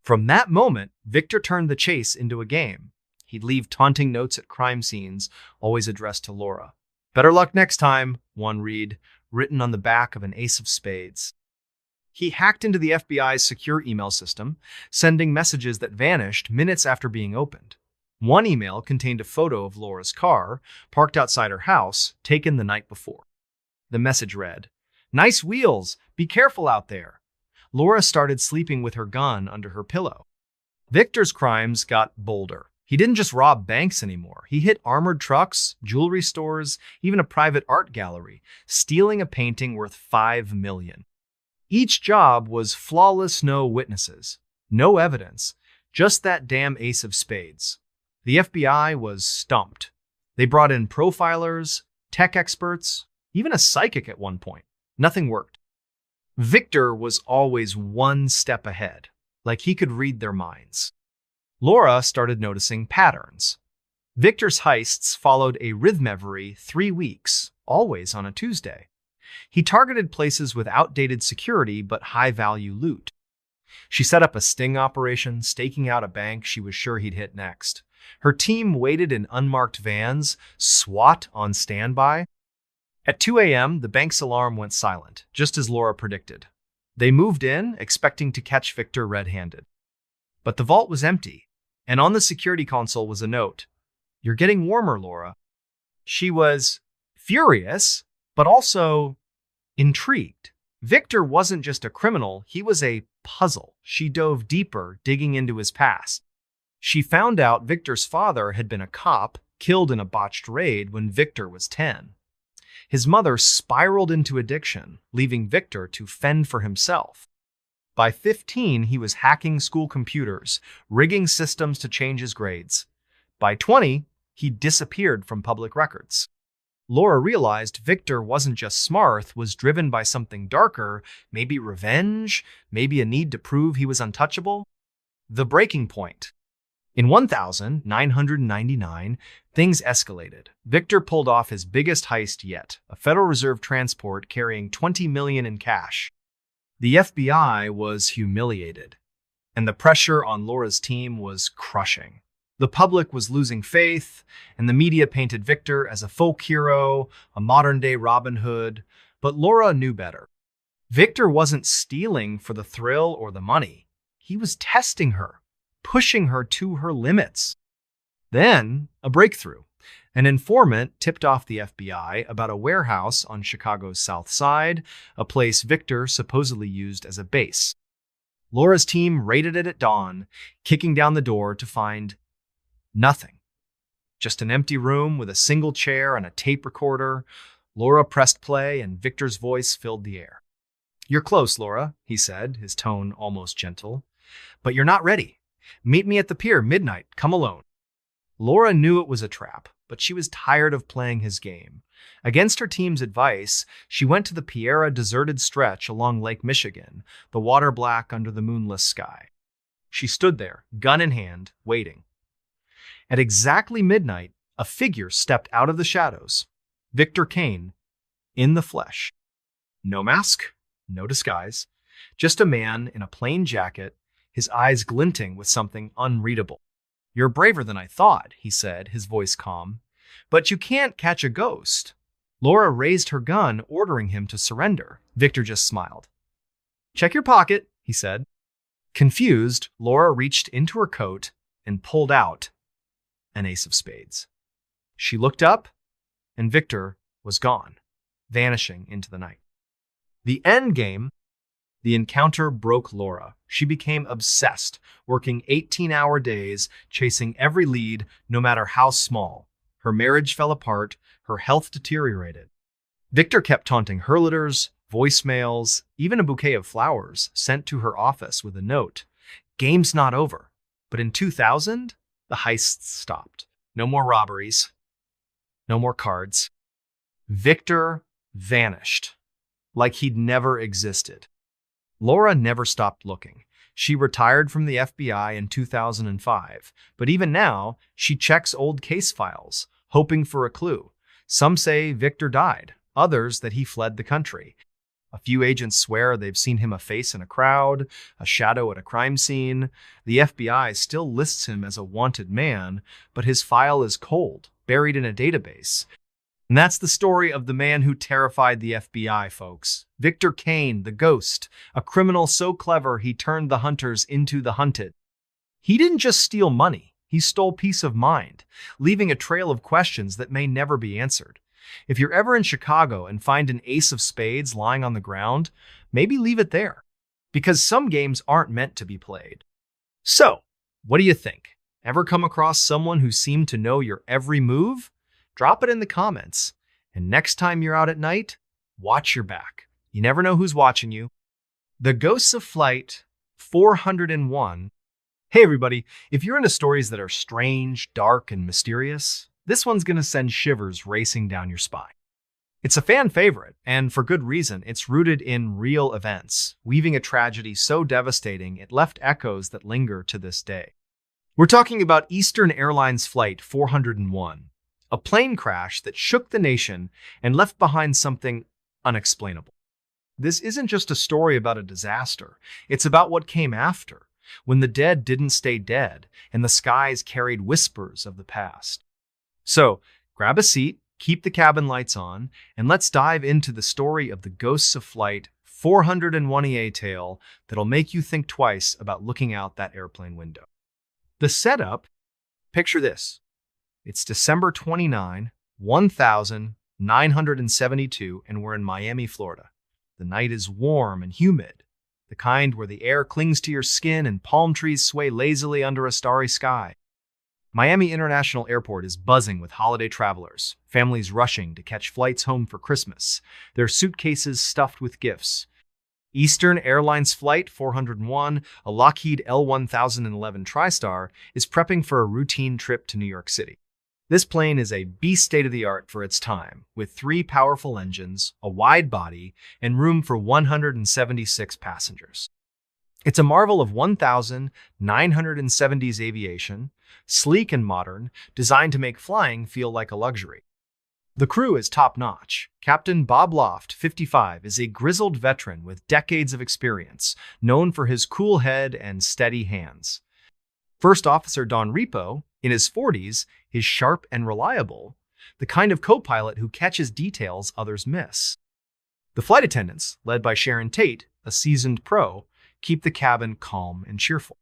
From that moment, Victor turned the chase into a game. He'd leave taunting notes at crime scenes, always addressed to Laura. "Better luck next time," one read, written on the back of an ace of spades. He hacked into the FBI's secure email system, sending messages that vanished minutes after being opened. One email contained a photo of Laura's car, parked outside her house, taken the night before. The message read, "Nice wheels, be careful out there." Laura started sleeping with her gun under her pillow. Victor's crimes got bolder. He didn't just rob banks anymore. He hit armored trucks, jewelry stores, even a private art gallery, stealing a painting worth $5 million. Each job was flawless, no witnesses, no evidence, just that damn ace of spades. The FBI was stumped. They brought in profilers, tech experts, even a psychic at one point. Nothing worked. Victor was always one step ahead, like he could read their minds. Laura started noticing patterns. Victor's heists followed a rhythm every 3 weeks, always on a Tuesday. He targeted places with outdated security but high-value loot. She set up a sting operation, staking out a bank she was sure he'd hit next. Her team waited in unmarked vans, SWAT on standby. At 2 a.m., the bank's alarm went silent, just as Laura predicted. They moved in, expecting to catch Victor red-handed. But the vault was empty, and on the security console was a note, "You're getting warmer, Laura." She was furious, but also intrigued. Victor wasn't just a criminal, he was a puzzle. She dove deeper, digging into his past. She found out Victor's father had been a cop, killed in a botched raid when Victor was 10. His mother spiraled into addiction, leaving Victor to fend for himself. By 15, he was hacking school computers, rigging systems to change his grades. By 20, he disappeared from public records. Laura realized Victor wasn't just smart, was driven by something darker, maybe revenge, maybe a need to prove he was untouchable. The breaking point. In 1999, things escalated. Victor pulled off his biggest heist yet, a Federal Reserve transport carrying $20 million in cash. The FBI was humiliated, and the pressure on Laura's team was crushing. The public was losing faith, and the media painted Victor as a folk hero, a modern-day Robin Hood, but Laura knew better. Victor wasn't stealing for the thrill or the money. He was testing her, pushing her to her limits. Then, a breakthrough. An informant tipped off the FBI about a warehouse on Chicago's South Side, a place Victor supposedly used as a base. Laura's team raided it at dawn, kicking down the door to find nothing. Just an empty room with a single chair and a tape recorder. Laura pressed play, and Victor's voice filled the air. "You're close, Laura," he said, his tone almost gentle. "But you're not ready. Meet me at the pier, midnight. Come alone." Laura knew it was a trap, but she was tired of playing his game. Against her team's advice, she went to the Piera deserted stretch along Lake Michigan, the water black under the moonless sky. She stood there, gun in hand, waiting. At exactly midnight, a figure stepped out of the shadows. Victor Kane, in the flesh. No mask, no disguise, just a man in a plain jacket, his eyes glinting with something unreadable. "You're braver than I thought," he said, his voice calm. "But you can't catch a ghost." Laura raised her gun, ordering him to surrender. Victor just smiled. "Check your pocket," he said. Confused, Laura reached into her coat and pulled out an ace of spades. She looked up, and Victor was gone, vanishing into the night. The end game The encounter broke Laura. She became obsessed, working 18-hour days, chasing every lead, no matter how small. Her marriage fell apart, her health deteriorated. Victor kept taunting her letters, voicemails, even a bouquet of flowers sent to her office with a note. Game's not over. But in 2000, the heists stopped. No more robberies. No more cards. Victor vanished, like he'd never existed. Laura never stopped looking. She retired from the FBI in 2005, but even now, she checks old case files, hoping for a clue. Some say Victor died, others that he fled the country. A few agents swear they've seen him a face in a crowd, a shadow at a crime scene. The FBI still lists him as a wanted man, but his file is cold, buried in a database. And that's the story of the man who terrified the FBI, folks. Victor Kane, the ghost, a criminal so clever he turned the hunters into the hunted. He didn't just steal money, he stole peace of mind, leaving a trail of questions that may never be answered. If you're ever in Chicago and find an ace of spades lying on the ground, maybe leave it there, because some games aren't meant to be played. So, what do you think? Ever come across someone who seemed to know your every move? Drop it in the comments. And next time you're out at night, watch your back. You never know who's watching you. The Ghosts of Flight 401. Hey everybody, if you're into stories that are strange, dark, and mysterious, this one's going to send shivers racing down your spine. It's a fan favorite, and for good reason. It's rooted in real events, weaving a tragedy so devastating it left echoes that linger to this day. We're talking about Eastern Airlines Flight 401. A plane crash that shook the nation and left behind something unexplainable. This isn't just a story about a disaster. It's about what came after, when the dead didn't stay dead and the skies carried whispers of the past. So, grab a seat, keep the cabin lights on, and let's dive into the story of the Ghosts of Flight 401, tale that'll make you think twice about looking out that airplane window. The setup, picture this. It's December 29, 1972, and we're in Miami, Florida. The night is warm and humid, the kind where the air clings to your skin and palm trees sway lazily under a starry sky. Miami International Airport is buzzing with holiday travelers, families rushing to catch flights home for Christmas, their suitcases stuffed with gifts. Eastern Airlines Flight 401, a Lockheed L-1011 TriStar, is prepping for a routine trip to New York City. This plane is a beast state-of-the-art for its time, with 3 powerful engines, a wide body, and room for 176 passengers. It's a marvel of 1970s aviation, sleek and modern, designed to make flying feel like a luxury. The crew is top-notch. Captain Bob Loft, 55, is a grizzled veteran with decades of experience, known for his cool head and steady hands. First Officer Don Repo, in his 40s, is sharp and reliable, the kind of co-pilot who catches details others miss. The flight attendants, led by Sharon Tate, a seasoned pro, keep the cabin calm and cheerful.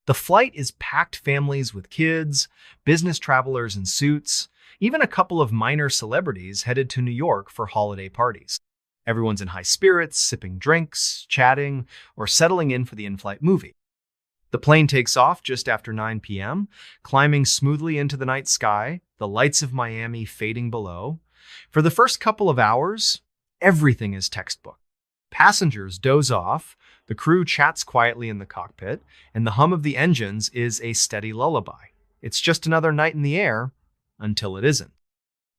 The flight is packed families with kids, business travelers in suits, even a couple of minor celebrities headed to New York for holiday parties. Everyone's in high spirits, sipping drinks, chatting, or settling in for the in-flight movie. The plane takes off just after 9 p.m., climbing smoothly into the night sky, the lights of Miami fading below. For the first couple of hours, everything is textbook. Passengers doze off, the crew chats quietly in the cockpit, and the hum of the engines is a steady lullaby. It's just another night in the air, until it isn't.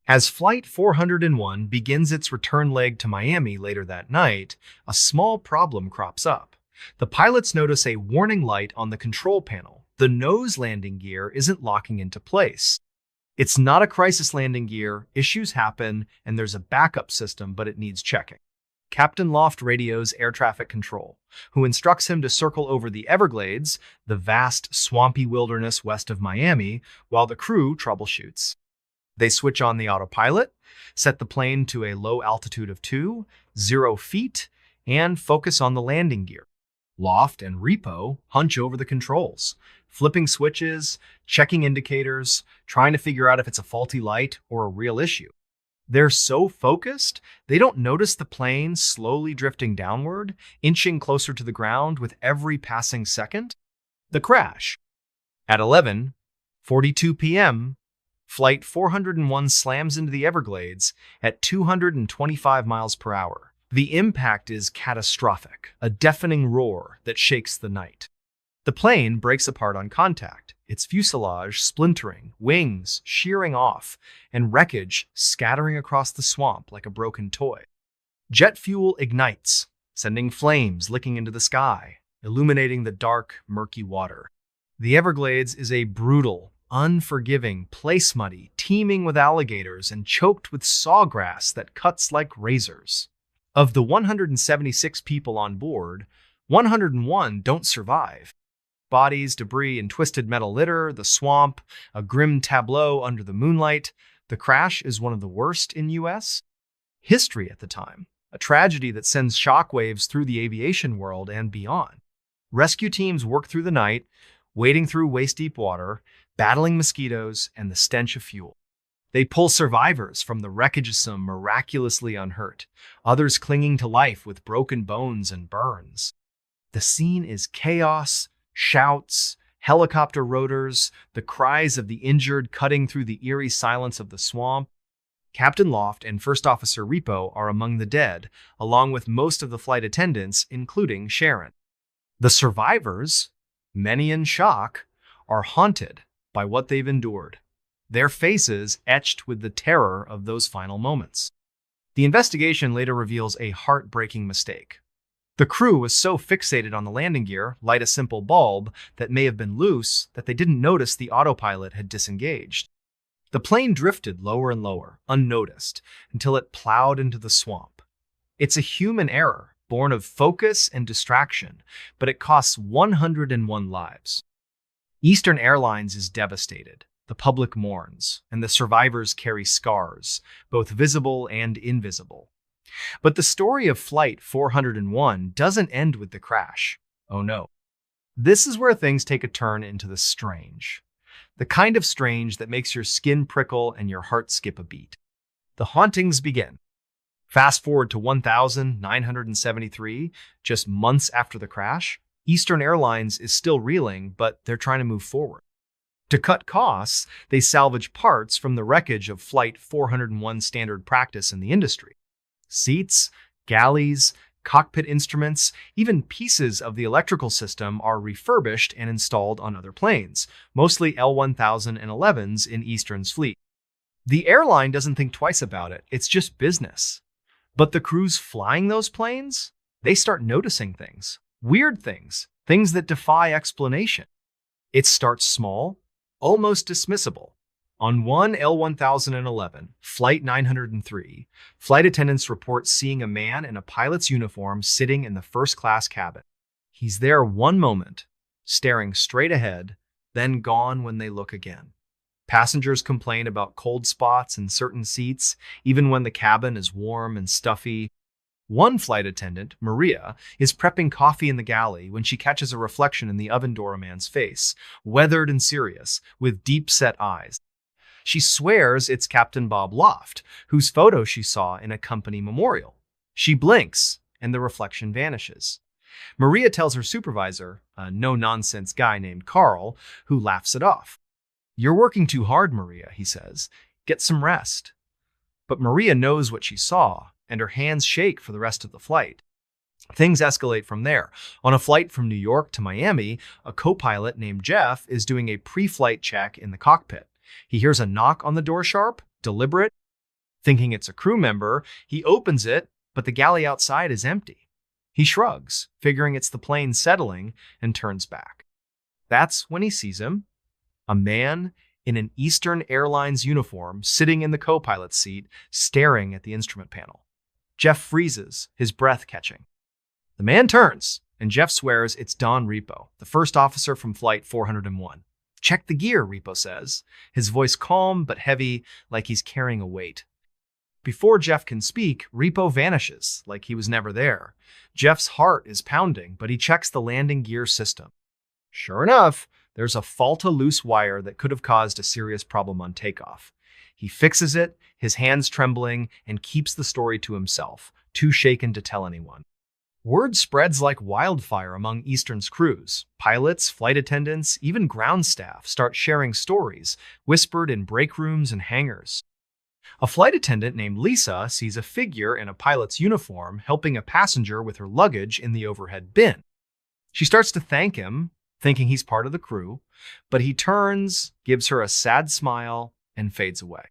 As Flight 401 begins its return leg to Miami later that night, a small problem crops up. The pilots notice a warning light on the control panel. The nose landing gear isn't locking into place. It's not a crisis landing gear, issues happen, and there's a backup system, but it needs checking. Captain Loft radios air traffic control, who instructs him to circle over the Everglades, the vast, swampy wilderness west of Miami, while the crew troubleshoots. They switch on the autopilot, set the plane to a low altitude of 0 feet, and focus on the landing gear. Loft and Repo hunch over the controls, flipping switches, checking indicators, trying to figure out if it's a faulty light or a real issue. They're so focused, they don't notice the plane slowly drifting downward, inching closer to the ground with every passing second. The crash. At 11:42 p.m., Flight 401 slams into the Everglades at 225 miles per hour. The impact is catastrophic, a deafening roar that shakes the night. The plane breaks apart on contact, its fuselage splintering, wings shearing off, and wreckage scattering across the swamp like a broken toy. Jet fuel ignites, sending flames licking into the sky, illuminating the dark, murky water. The Everglades is a brutal, unforgiving place muddy, teeming with alligators and choked with sawgrass that cuts like razors. Of the 176 people on board, 101 don't survive. Bodies, debris, and twisted metal litter, the swamp, a grim tableau under the moonlight. The crash is one of the worst in U.S. history at the time, a tragedy that sends shockwaves through the aviation world and beyond. Rescue teams work through the night, wading through waist-deep water, battling mosquitoes and the stench of fuel. They pull survivors from the wreckage, some miraculously unhurt, others clinging to life with broken bones and burns. The scene is chaos, shouts, helicopter rotors, the cries of the injured cutting through the eerie silence of the swamp. Captain Loft and First Officer Repo are among the dead, along with most of the flight attendants, including Sharon. The survivors, many in shock, are haunted by what they've endured, their faces etched with the terror of those final moments. The investigation later reveals a heartbreaking mistake. The crew was so fixated on the landing gear, light a simple bulb, that may have been loose that they didn't notice the autopilot had disengaged. The plane drifted lower and lower, unnoticed, until it plowed into the swamp. It's a human error, born of focus and distraction, but it costs 101 lives. Eastern Airlines is devastated. The public mourns, and the survivors carry scars, both visible and invisible. But the story of Flight 401 doesn't end with the crash. Oh no. This is where things take a turn into the strange. The kind of strange that makes your skin prickle and your heart skip a beat. The hauntings begin. Fast forward to 1973, just months after the crash. Eastern Airlines is still reeling, but they're trying to move forward. To cut costs, they salvage parts from the wreckage of Flight 401 standard practice in the industry. Seats, galleys, cockpit instruments, even pieces of the electrical system are refurbished and installed on other planes, mostly L-1011s in Eastern's fleet. The airline doesn't think twice about it, it's just business. But the crews flying those planes, they start noticing things, weird things, things that defy explanation. It starts small, almost dismissible. On one L-1011, Flight 903, flight attendants report seeing a man in a pilot's uniform sitting in the first-class cabin. He's there one moment, staring straight ahead, then gone when they look again. Passengers complain about cold spots in certain seats, even when the cabin is warm and stuffy. One flight attendant, Maria, is prepping coffee in the galley when she catches a reflection in the oven door of a man's face, weathered and serious, with deep-set eyes. She swears it's Captain Bob Loft, whose photo she saw in a company memorial. She blinks, and the reflection vanishes. Maria tells her supervisor, a no-nonsense guy named Carl, who laughs it off. "You're working too hard, Maria," he says. "Get some rest." But Maria knows what she saw, and her hands shake for the rest of the flight. Things escalate from there. On a flight from New York to Miami, a co-pilot named Jeff is doing a pre-flight check in the cockpit. He hears a knock on the door sharp, deliberate. Thinking it's a crew member, he opens it, but the galley outside is empty. He shrugs, figuring it's the plane settling, and turns back. That's when he sees him, a man in an Eastern Airlines uniform sitting in the co-pilot's seat, staring at the instrument panel. Jeff freezes, his breath catching. The man turns, and Jeff swears it's Don Repo, the first officer from Flight 401. "Check the gear," Repo says, his voice calm but heavy, like he's carrying a weight. Before Jeff can speak, Repo vanishes, like he was never there. Jeff's heart is pounding, but he checks the landing gear system. Sure enough, there's a fault, a loose wire that could have caused a serious problem on takeoff. He fixes it, his hands trembling, and keeps the story to himself, too shaken to tell anyone. Word spreads like wildfire among Eastern's crews. Pilots, flight attendants, even ground staff start sharing stories, whispered in break rooms and hangars. A flight attendant named Lisa sees a figure in a pilot's uniform helping a passenger with her luggage in the overhead bin. She starts to thank him, thinking he's part of the crew, but he turns, gives her a sad smile, and fades away.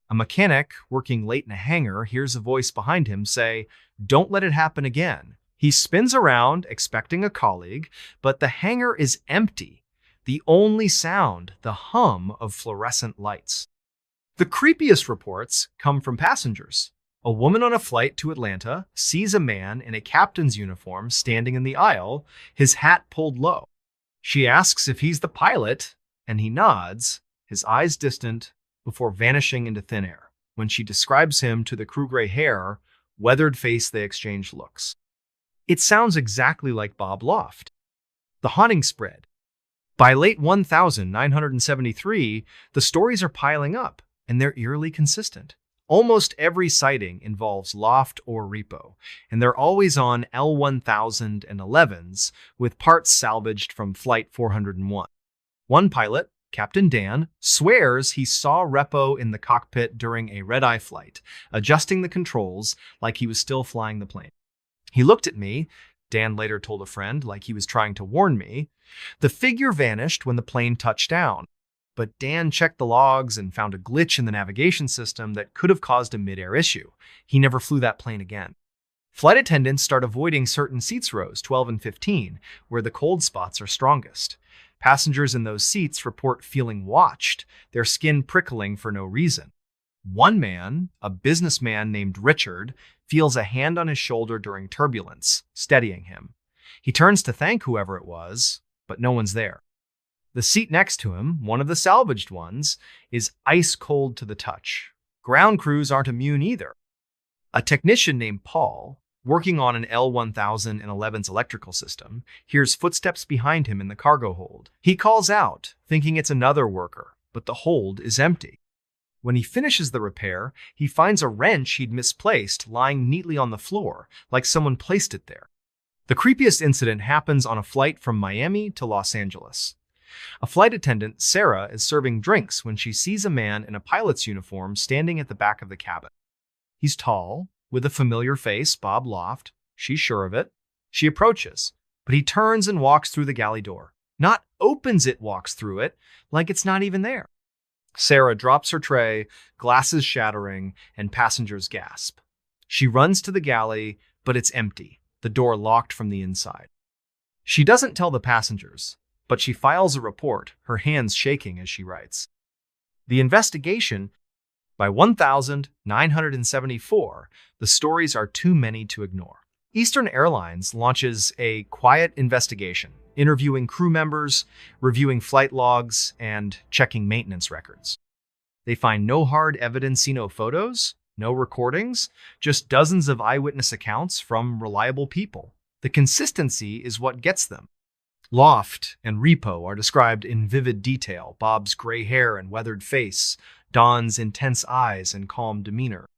A mechanic working late in a hangar hears a voice behind him say, "Don't let it happen again." He spins around, expecting a colleague, but the hangar is empty. The only sound, the hum of fluorescent lights. The creepiest reports come from passengers. A woman on a flight to Atlanta sees a man in a captain's uniform standing in the aisle, his hat pulled low. She asks if he's the pilot, and he nods, his eyes distant, before vanishing into thin air. When she describes him to the crew gray hair, weathered face, they exchange looks. It sounds exactly like Bob Loft. The haunting spread. By late 1973, the stories are piling up, and they're eerily consistent. Almost every sighting involves Loft or repo, and they're always on L-1011s with parts salvaged from Flight 401. One pilot, Captain Dan, swears he saw Repo in the cockpit during a red-eye flight, adjusting the controls like he was still flying the plane. "He looked at me," Dan later told a friend, "like he was trying to warn me. The figure vanished when the plane touched down. But Dan checked the logs and found a glitch in the navigation system that could have caused a mid-air issue. He never flew that plane again." Flight attendants start avoiding certain seats rows, 12 and 15, where the cold spots are strongest. Passengers in those seats report feeling watched, their skin prickling for no reason. One man, a businessman named Richard, feels a hand on his shoulder during turbulence, steadying him. He turns to thank whoever it was, but no one's there. The seat next to him, one of the salvaged ones, is ice cold to the touch. Ground crews aren't immune either. A technician named Paul, working on an L-1011's electrical system, hears footsteps behind him in the cargo hold. He calls out, thinking it's another worker, but the hold is empty. When he finishes the repair, he finds a wrench he'd misplaced lying neatly on the floor, like someone placed it there. The creepiest incident happens on a flight from Miami to Los Angeles. A flight attendant, Sarah, is serving drinks when she sees a man in a pilot's uniform standing at the back of the cabin. He's tall, with a familiar face, Bob Loft. She's sure of it. She approaches, but he turns and walks through the galley door. Not opens it, walks through it, like it's not even there. Sarah drops her tray, glasses shattering, and passengers gasp. She runs to the galley, but it's empty, the door locked from the inside. She doesn't tell the passengers, but she files a report, her hands shaking as she writes. The investigation. By 1974, the stories are too many to ignore. Eastern Airlines launches a quiet investigation, interviewing crew members, reviewing flight logs, and checking maintenance records. They find no hard evidence, no photos, no recordings, just dozens of eyewitness accounts from reliable people. The consistency is what gets them. Loft and Repo are described in vivid detail, Bob's gray hair and weathered face, Don's intense eyes and calm demeanor.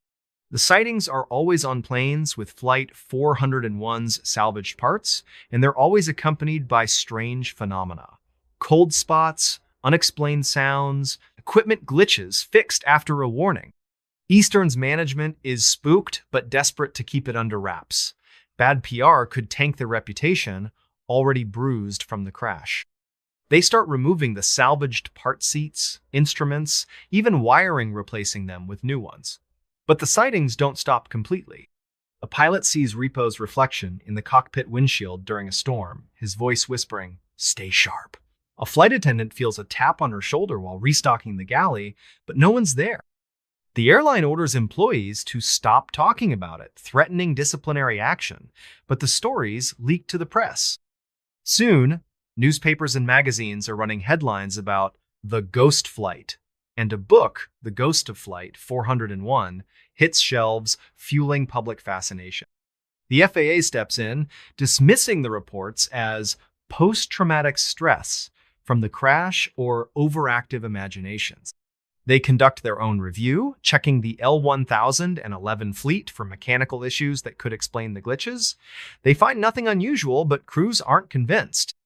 The sightings are always on planes with Flight 401's salvaged parts, and they're always accompanied by strange phenomena. Cold spots, unexplained sounds, equipment glitches fixed after a warning. Eastern's management is spooked but desperate to keep it under wraps. Bad PR could tank their reputation, already bruised from the crash. They start removing the salvaged part seats, instruments, even wiring, replacing them with new ones. But the sightings don't stop completely. A pilot sees Repo's reflection in the cockpit windshield during a storm, his voice whispering, "Stay sharp." A flight attendant feels a tap on her shoulder while restocking the galley, but no one's there. The airline orders employees to stop talking about it, threatening disciplinary action, but the stories leak to the press. Soon, newspapers and magazines are running headlines about the ghost flight, and a book, The Ghost of Flight 401, hits shelves, fueling public fascination. The FAA steps in, dismissing the reports as post-traumatic stress from the crash or overactive imaginations. They conduct their own review, checking the L-1011 fleet for mechanical issues that could explain the glitches. They find nothing unusual, but crews aren't convinced.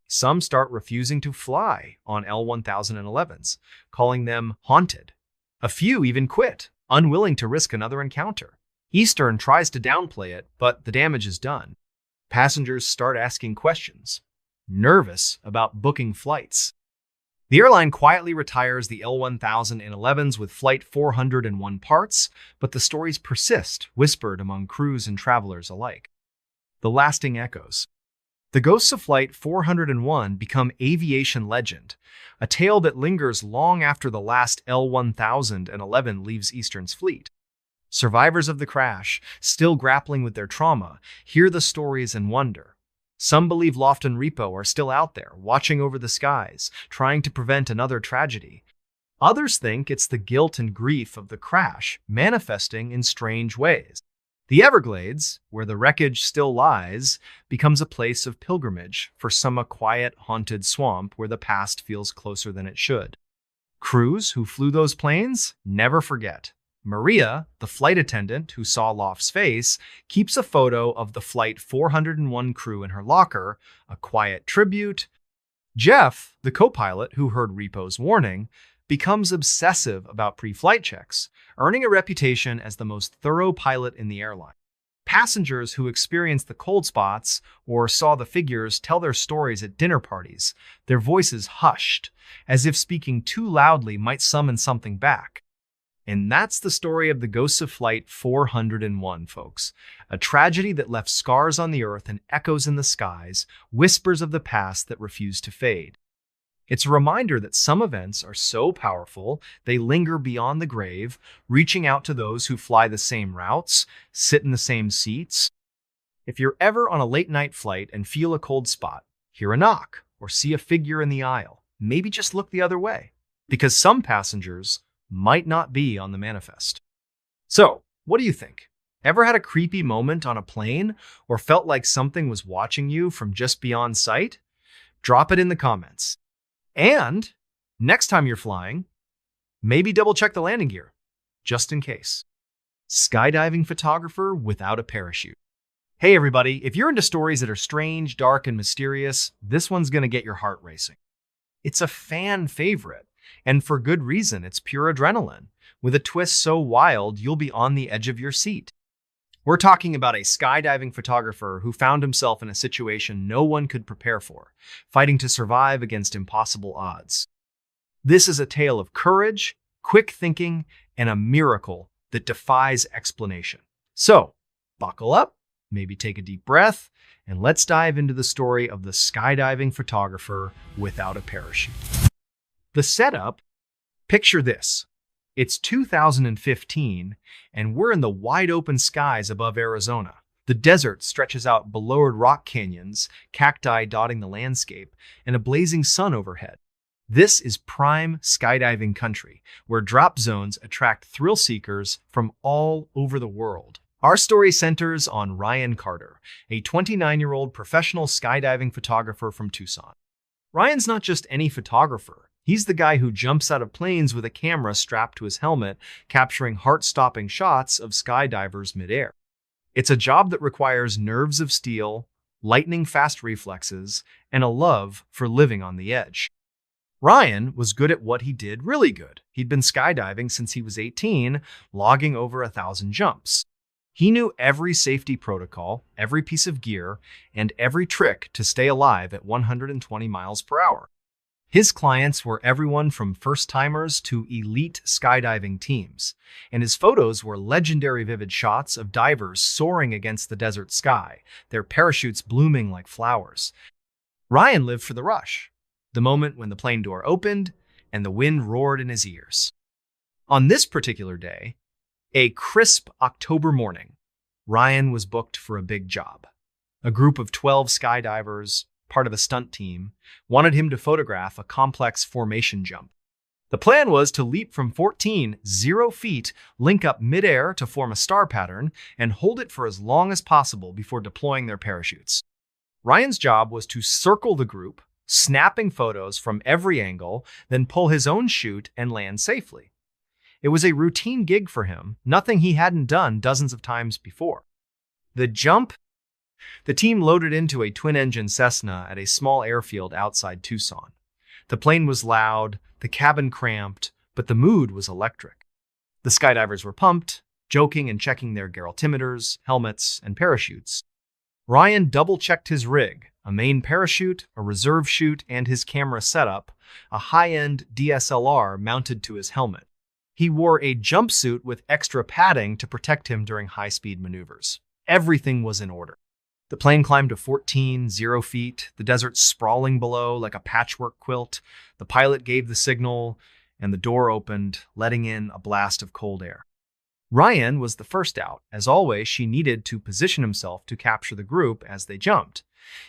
Some start refusing to fly on L-1011s, calling them haunted. A few even quit, unwilling to risk another encounter. Eastern tries to downplay it, but the damage is done. Passengers start asking questions, nervous about booking flights. The airline quietly retires the L-1011s with Flight 401 parts, but the stories persist, whispered among crews and travelers alike. The lasting echoes. The ghosts of Flight 401 become aviation legend, a tale that lingers long after the last L-1011 leaves Eastern's fleet. Survivors of the crash, still grappling with their trauma, hear the stories and wonder. Some believe Loft and Repo are still out there, watching over the skies, trying to prevent another tragedy. Others think it's the guilt and grief of the crash, manifesting in strange ways. The Everglades, where the wreckage still lies, becomes a place of pilgrimage for some a quiet, haunted swamp where the past feels closer than it should. Crews who flew those planes never forget. Maria, the flight attendant who saw Loft's face, keeps a photo of the Flight 401 crew in her locker, a quiet tribute. Jeff, the co-pilot who heard Repo's warning, becomes obsessive about pre-flight checks, earning a reputation as the most thorough pilot in the airline. Passengers who experienced the cold spots or saw the figures tell their stories at dinner parties, their voices hushed, as if speaking too loudly might summon something back. And that's the story of the ghosts of Flight 401, folks. A tragedy that left scars on the earth and echoes in the skies, whispers of the past that refuse to fade. It's a reminder that some events are so powerful, they linger beyond the grave, reaching out to those who fly the same routes, sit in the same seats. If you're ever on a late-night flight and feel a cold spot, hear a knock or see a figure in the aisle, maybe just look the other way, because some passengers might not be on the manifest. So, what do you think? Ever had a creepy moment on a plane or felt like something was watching you from just beyond sight? Drop it in the comments. And next time you're flying, maybe double check the landing gear, just in case. Skydiving photographer without a parachute. Hey everybody, if you're into stories that are strange, dark, and mysterious, this one's gonna get your heart racing. It's a fan favorite. And for good reason, it's pure adrenaline. With a twist so wild, you'll be on the edge of your seat. We're talking about a skydiving photographer who found himself in a situation no one could prepare for, fighting to survive against impossible odds. This is a tale of courage, quick thinking, and a miracle that defies explanation. So, buckle up, maybe take a deep breath, and let's dive into the story of the skydiving photographer without a parachute. The setup, picture this. It's 2015, and we're in the wide open skies above Arizona. The desert stretches out below rock canyons, cacti dotting the landscape, and a blazing sun overhead. This is prime skydiving country, where drop zones attract thrill seekers from all over the world. Our story centers on Ryan Carter, a 29-year-old professional skydiving photographer from Tucson. Ryan's not just any photographer. He's the guy who jumps out of planes with a camera strapped to his helmet, capturing heart-stopping shots of skydivers midair. It's a job that requires nerves of steel, lightning-fast reflexes, and a love for living on the edge. Ryan was good at what he did really good. He'd been skydiving since he was 18, logging over 1,000 jumps. He knew every safety protocol, every piece of gear, and every trick to stay alive at 120 miles per hour. His clients were everyone from first-timers to elite skydiving teams, and his photos were legendary vivid shots of divers soaring against the desert sky, their parachutes blooming like flowers. Ryan lived for the rush, the moment when the plane door opened and the wind roared in his ears. On this particular day, a crisp October morning, Ryan was booked for a big job. A group of 12 skydivers, part of a stunt team, wanted him to photograph a complex formation jump. The plan was to leap from 0 feet, link up midair to form a star pattern, and hold it for as long as possible before deploying their parachutes. Ryan's job was to circle the group, snapping photos from every angle, then pull his own chute and land safely. It was a routine gig for him, nothing he hadn't done dozens of times before. The jump? The team loaded into a twin-engine Cessna at a small airfield outside Tucson. The plane was loud, the cabin cramped, but the mood was electric. The skydivers were pumped, joking and checking their altimeters, helmets, and parachutes. Ryan double-checked his rig, a main parachute, a reserve chute, and his camera setup, a high-end DSLR mounted to his helmet. He wore a jumpsuit with extra padding to protect him during high-speed maneuvers. Everything was in order. The plane climbed to 14,000 feet, the desert sprawling below like a patchwork quilt. The pilot gave the signal, and the door opened, letting in a blast of cold air. Ryan was the first out. As always, she needed to position himself to capture the group as they jumped.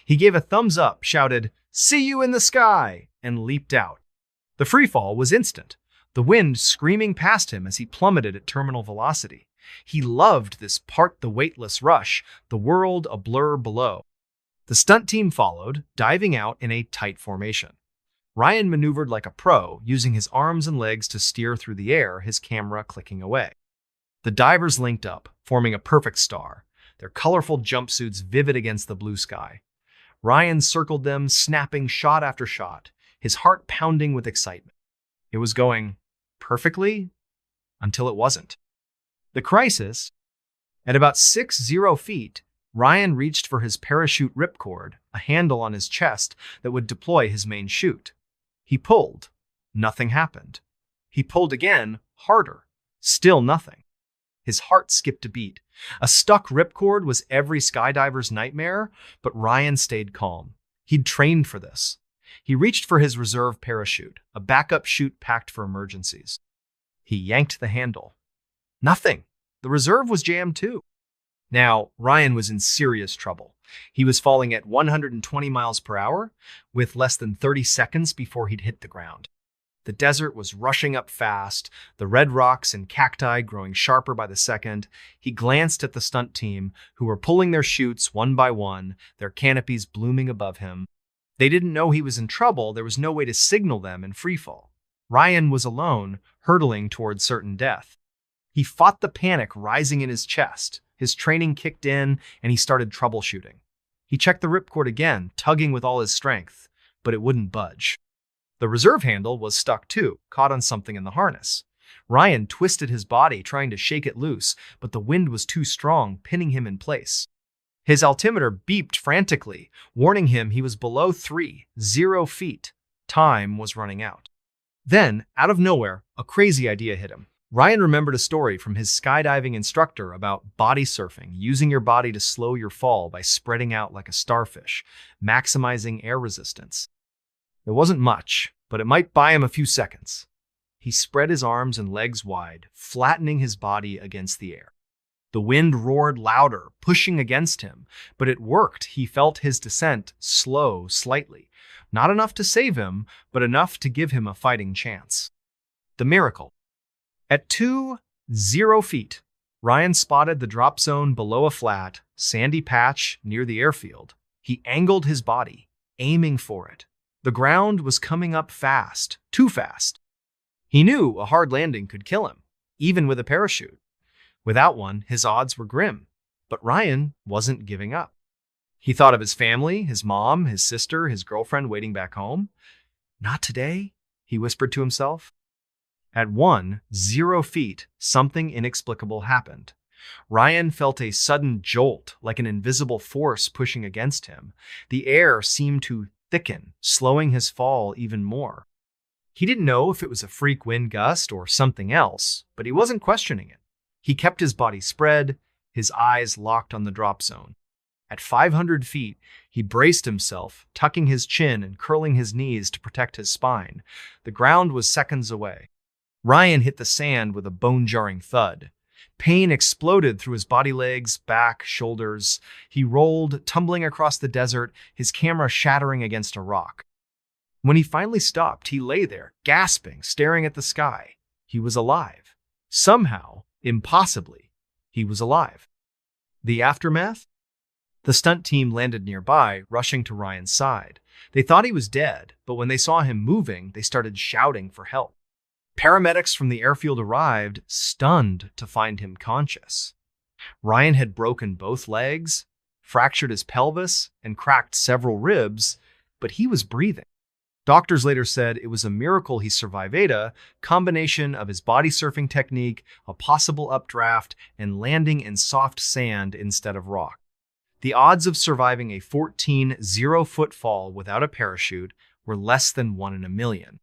He gave a thumbs up, shouted, "See you in the sky!" and leaped out. The freefall was instant, the wind screaming past him as he plummeted at terminal velocity. He loved this part the weightless rush, the world a blur below. The stunt team followed, diving out in a tight formation. Ryan maneuvered like a pro, using his arms and legs to steer through the air, his camera clicking away. The divers linked up, forming a perfect star, their colorful jumpsuits vivid against the blue sky. Ryan circled them, snapping shot after shot, his heart pounding with excitement. It was going perfectly until it wasn't. The crisis, at about 60 feet, Ryan reached for his parachute ripcord, a handle on his chest that would deploy his main chute. He pulled. Nothing happened. He pulled again, harder. Still nothing. His heart skipped a beat. A stuck ripcord was every skydiver's nightmare, but Ryan stayed calm. He'd trained for this. He reached for his reserve parachute, a backup chute packed for emergencies. He yanked the handle. Nothing. The reserve was jammed too. Now, Ryan was in serious trouble. He was falling at 120 miles per hour, with less than 30 seconds before he'd hit the ground. The desert was rushing up fast, the red rocks and cacti growing sharper by the second. He glanced at the stunt team, who were pulling their chutes one by one, their canopies blooming above him. They didn't know he was in trouble. There was no way to signal them in freefall. Ryan was alone, hurtling towards certain death. He fought the panic rising in his chest. His training kicked in, and he started troubleshooting. He checked the ripcord again, tugging with all his strength, but it wouldn't budge. The reserve handle was stuck too, caught on something in the harness. Ryan twisted his body, trying to shake it loose, but the wind was too strong, pinning him in place. His altimeter beeped frantically, warning him he was below 30 feet. Time was running out. Then, out of nowhere, a crazy idea hit him. Ryan remembered a story from his skydiving instructor about body surfing, using your body to slow your fall by spreading out like a starfish, maximizing air resistance. It wasn't much, but it might buy him a few seconds. He spread his arms and legs wide, flattening his body against the air. The wind roared louder, pushing against him, but it worked. He felt his descent slow slightly. Not enough to save him, but enough to give him a fighting chance. The miracle. At 20 feet, Ryan spotted the drop zone below a flat, sandy patch near the airfield. He angled his body, aiming for it. The ground was coming up fast, too fast. He knew a hard landing could kill him, even with a parachute. Without one, his odds were grim. But Ryan wasn't giving up. He thought of his family, his mom, his sister, his girlfriend waiting back home. Not today, he whispered to himself. At 10 feet, something inexplicable happened. Ryan felt a sudden jolt, like an invisible force pushing against him. The air seemed to thicken, slowing his fall even more. He didn't know if it was a freak wind gust or something else, but he wasn't questioning it. He kept his body spread, his eyes locked on the drop zone. At 500 feet, he braced himself, tucking his chin and curling his knees to protect his spine. The ground was seconds away. Ryan hit the sand with a bone-jarring thud. Pain exploded through his body, legs, back, shoulders. He rolled, tumbling across the desert, his camera shattering against a rock. When he finally stopped, he lay there, gasping, staring at the sky. He was alive. Somehow, impossibly, he was alive. The aftermath? The stunt team landed nearby, rushing to Ryan's side. They thought he was dead, but when they saw him moving, they started shouting for help. Paramedics from the airfield arrived, stunned to find him conscious. Ryan had broken both legs, fractured his pelvis, and cracked several ribs, but he was breathing. Doctors later said it was a miracle he survived a combination of his body surfing technique, a possible updraft, and landing in soft sand instead of rock. The odds of surviving a 14 0-foot fall without a parachute were less than 1 in a million.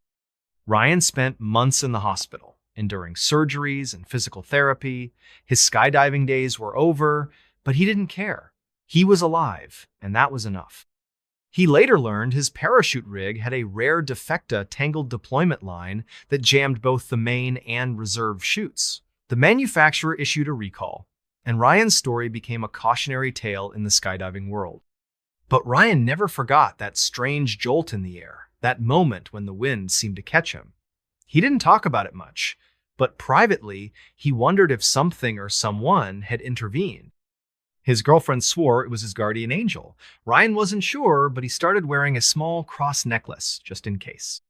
Ryan spent months in the hospital, enduring surgeries and physical therapy. His skydiving days were over, but he didn't care. He was alive, and that was enough. He later learned his parachute rig had a rare defecta tangled deployment line that jammed both the main and reserve chutes. The manufacturer issued a recall, and Ryan's story became a cautionary tale in the skydiving world. But Ryan never forgot that strange jolt in the air, that moment when the wind seemed to catch him. He didn't talk about it much, but privately, he wondered if something or someone had intervened. His girlfriend swore it was his guardian angel. Ryan wasn't sure, but he started wearing a small cross necklace, just in case.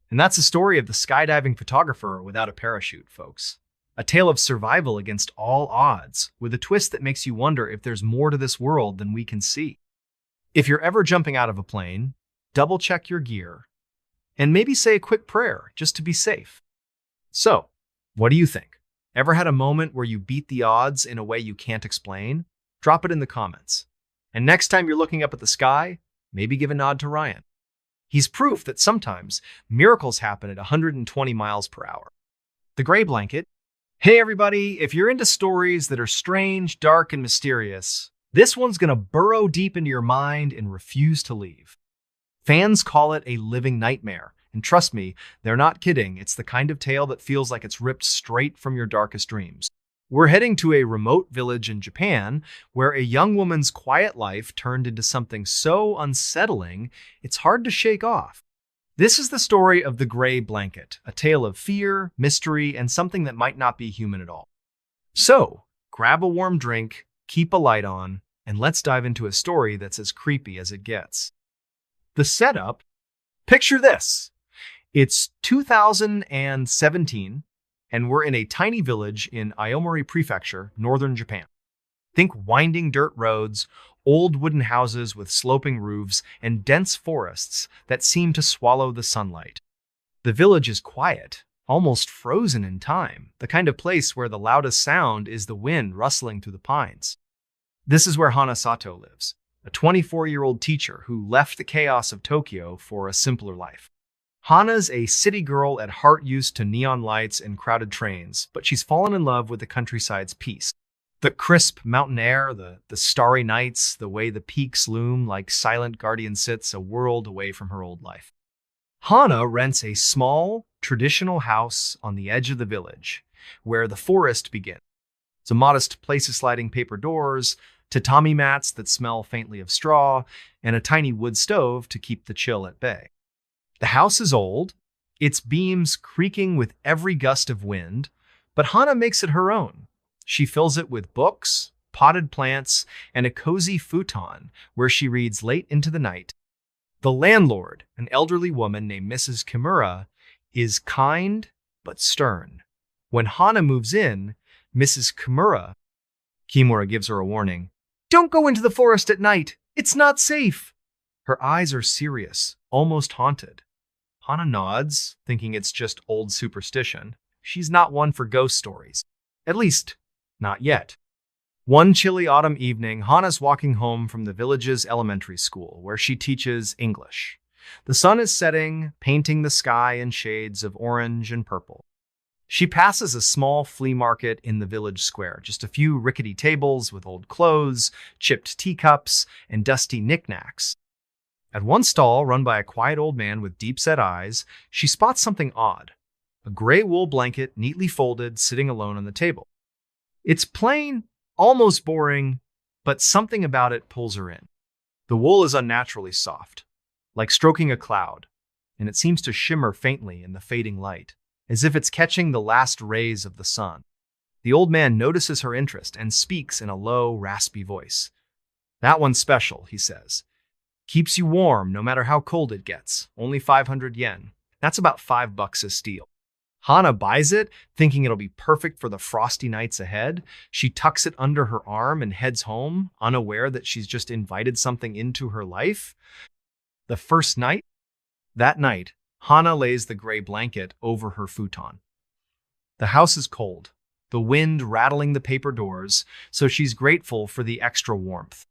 And that's the story of the skydiving photographer without a parachute, folks. A tale of survival against all odds, with a twist that makes you wonder if there's more to this world than we can see. If you're ever jumping out of a plane, double-check your gear, and maybe say a quick prayer, just to be safe. So, what do you think? Ever had a moment where you beat the odds in a way you can't explain? Drop it in the comments. And next time you're looking up at the sky, maybe give a nod to Ryan. He's proof that sometimes miracles happen at 120 miles per hour. The Gray Blanket. Hey everybody, if you're into stories that are strange, dark, and mysterious, this one's gonna burrow deep into your mind and refuse to leave. Fans call it a living nightmare, and trust me, they're not kidding. It's the kind of tale that feels like it's ripped straight from your darkest dreams. We're heading to a remote village in Japan where a young woman's quiet life turned into something so unsettling, it's hard to shake off. This is the story of the Gray Blanket, a tale of fear, mystery, and something that might not be human at all. So, grab a warm drink, keep a light on, and let's dive into a story that's as creepy as it gets. The setup, picture this. It's 2017, and we're in a tiny village in Aomori Prefecture, northern Japan. Think winding dirt roads, old wooden houses with sloping roofs, and dense forests that seem to swallow the sunlight. The village is quiet, almost frozen in time, the kind of place where the loudest sound is the wind rustling through the pines. This is where Hana Sato lives, a 24-year-old teacher who left the chaos of Tokyo for a simpler life. Hana's a city girl at heart used to neon lights and crowded trains, but she's fallen in love with the countryside's peace. The crisp mountain air, the starry nights, the way the peaks loom like silent guardian sits a world away from her old life. Hana rents a small, traditional house on the edge of the village, where the forest begins. It's a modest place of sliding paper doors, tatami mats that smell faintly of straw, and a tiny wood stove to keep the chill at bay. The house is old, its beams creaking with every gust of wind, but Hana makes it her own. She fills it with books, potted plants, and a cozy futon where she reads late into the night. The landlord, an elderly woman named Mrs. Kimura, is kind but stern. When Hana moves in, Mrs. Kimura gives her a warning. "Don't go into the forest at night. It's not safe." Her eyes are serious, almost haunted. Hana nods, thinking it's just old superstition. She's not one for ghost stories. At least, not yet. One chilly autumn evening, Hana's walking home from the village's elementary school, where she teaches English. The sun is setting, painting the sky in shades of orange and purple. She passes a small flea market in the village square, just a few rickety tables with old clothes, chipped teacups, and dusty knickknacks. At one stall, run by a quiet old man with deep-set eyes, she spots something odd. A gray wool blanket, neatly folded, sitting alone on the table. It's plain, almost boring, but something about it pulls her in. The wool is unnaturally soft, like stroking a cloud, and it seems to shimmer faintly in the fading light, as if it's catching the last rays of the sun. The old man notices her interest and speaks in a low, raspy voice. That one's special, he says. Keeps you warm no matter how cold it gets. Only 500 yen. That's about $5 a steal. Hana buys it, thinking it'll be perfect for the frosty nights ahead. She tucks it under her arm and heads home, unaware that she's just invited something into her life. The first night? That night, Hana lays the gray blanket over her futon. The house is cold, the wind rattling the paper doors, so she's grateful for the extra warmth.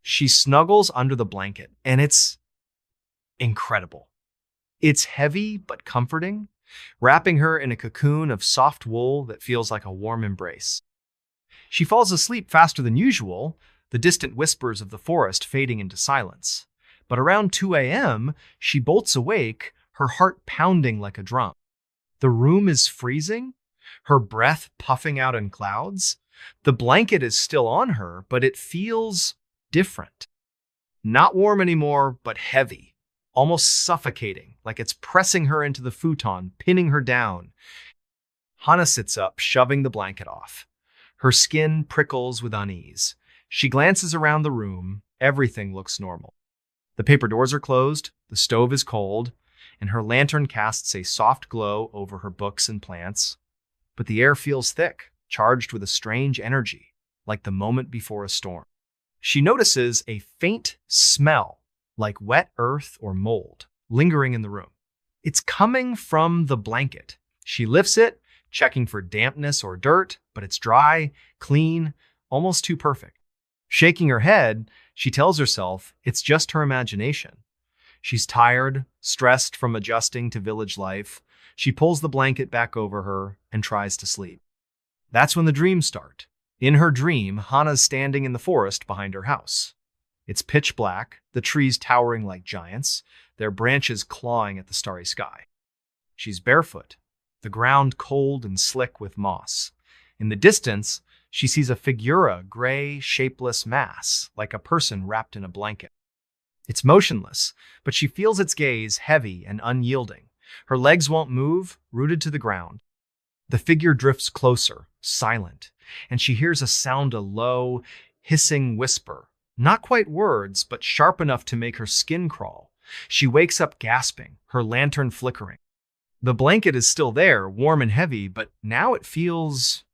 She snuggles under the blanket, and it's incredible. It's heavy but comforting, wrapping her in a cocoon of soft wool that feels like a warm embrace. She falls asleep faster than usual, the distant whispers of the forest fading into silence. But around 2 a.m., she bolts awake, her heart pounding like a drum. The room is freezing, her breath puffing out in clouds. The blanket is still on her, but it feels different. Not warm anymore, but heavy, almost suffocating, like it's pressing her into the futon, pinning her down. Hana sits up, shoving the blanket off. Her skin prickles with unease. She glances around the room. Everything looks normal. The paper doors are closed, the stove is cold, and her lantern casts a soft glow over her books and plants. But the air feels thick, charged with a strange energy, like the moment before a storm. She notices a faint smell, like wet earth or mold, lingering in the room. It's coming from the blanket. She lifts it, checking for dampness or dirt, but it's dry, clean, almost too perfect. Shaking her head, she tells herself it's just her imagination. She's tired, stressed from adjusting to village life. She pulls the blanket back over her and tries to sleep. That's when the dreams start. In her dream, Hana's standing in the forest behind her house. It's pitch black, the trees towering like giants, their branches clawing at the starry sky. She's barefoot, the ground cold and slick with moss. In the distance, she sees a figura, gray, shapeless mass, like a person wrapped in a blanket. It's motionless, but she feels its gaze heavy and unyielding. Her legs won't move, rooted to the ground. The figure drifts closer, silent, and she hears a sound, a low, hissing whisper. Not quite words, but sharp enough to make her skin crawl. She wakes up gasping, her lantern flickering. The blanket is still there, warm and heavy, but now it feels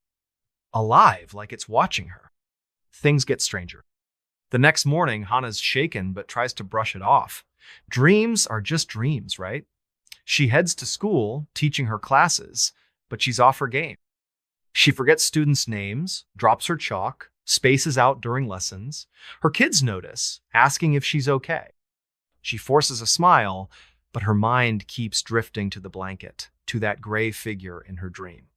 alive, like it's watching her. Things get stranger. The next morning, Hana's shaken but tries to brush it off. Dreams are just dreams, right? She heads to school, teaching her classes, but she's off her game. She forgets students' names, drops her chalk, spaces out during lessons. Her kids notice, asking if she's okay. She forces a smile, but her mind keeps drifting to the blanket, to that gray figure in her dream.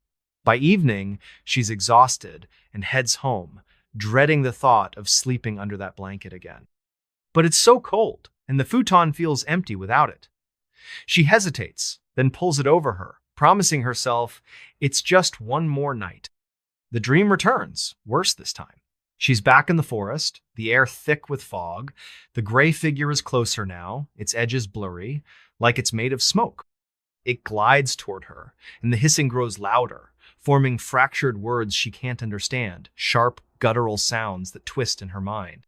By evening, she's exhausted and heads home, dreading the thought of sleeping under that blanket again. But it's so cold, and the futon feels empty without it. She hesitates, then pulls it over her, promising herself it's just one more night. The dream returns, worse this time. She's back in the forest, the air thick with fog. The gray figure is closer now, its edges blurry, like it's made of smoke. It glides toward her, and the hissing grows louder, forming fractured words she can't understand, sharp, guttural sounds that twist in her mind.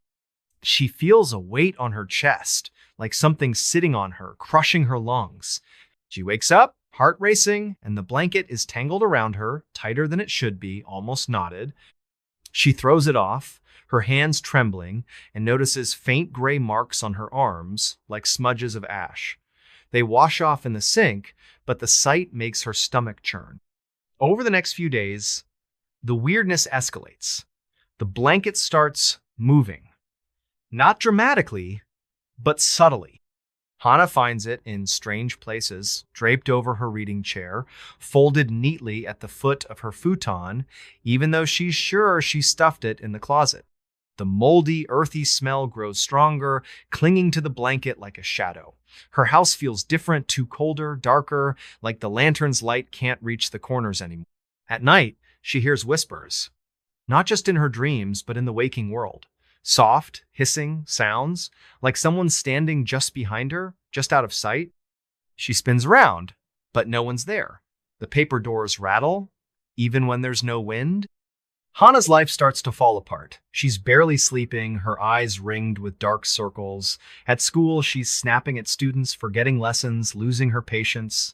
She feels a weight on her chest, like something sitting on her, crushing her lungs. She wakes up, heart racing, and the blanket is tangled around her, tighter than it should be, almost knotted. She throws it off, her hands trembling, and notices faint gray marks on her arms, like smudges of ash. They wash off in the sink, but the sight makes her stomach churn. Over the next few days, the weirdness escalates. The blanket starts moving. Not dramatically, but subtly. Hana finds it in strange places, draped over her reading chair, folded neatly at the foot of her futon, even though she's sure she stuffed it in the closet. The moldy, earthy smell grows stronger, clinging to the blanket like a shadow. Her house feels different, too colder, darker, like the lantern's light can't reach the corners anymore. At night, she hears whispers, not just in her dreams, but in the waking world. Soft, hissing sounds, like someone standing just behind her, just out of sight. She spins around, but no one's there. The paper doors rattle, even when there's no wind. Hana's life starts to fall apart. She's barely sleeping, her eyes ringed with dark circles. At school, she's snapping at students, forgetting lessons, losing her patience.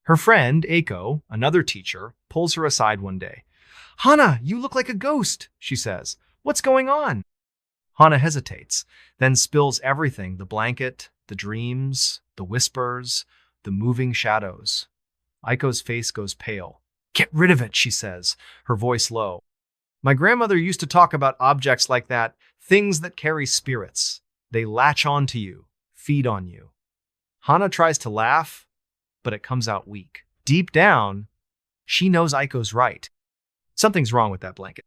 Her friend, Aiko, another teacher, pulls her aside one day. Hana, you look like a ghost, she says. What's going on? Hana hesitates, then spills everything: the blanket, the dreams, the whispers, the moving shadows. Aiko's face goes pale. Get rid of it, she says, her voice low. My grandmother used to talk about objects like that, things that carry spirits. They latch on to you, feed on you. Hana tries to laugh, but it comes out weak. Deep down, she knows Aiko's right. Something's wrong with that blanket.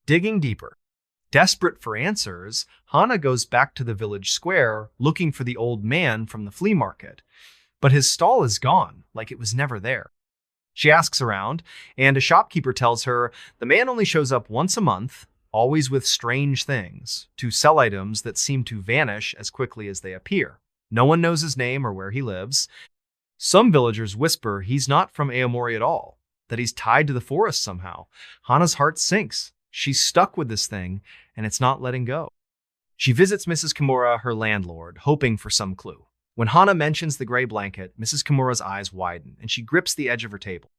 Digging deeper. Desperate for answers, Hana goes back to the village square, looking for the old man from the flea market. But his stall is gone, like it was never there. She asks around, and a shopkeeper tells her the man only shows up once a month, always with strange things, to sell items that seem to vanish as quickly as they appear. No one knows his name or where he lives. Some villagers whisper he's not from Aomori at all, that he's tied to the forest somehow. Hana's heart sinks. She's stuck with this thing, and it's not letting go. She visits Mrs. Kimura, her landlord, hoping for some clue. When Hana mentions the gray blanket, Mrs. Kimura's eyes widen, and she grips the edge of her table.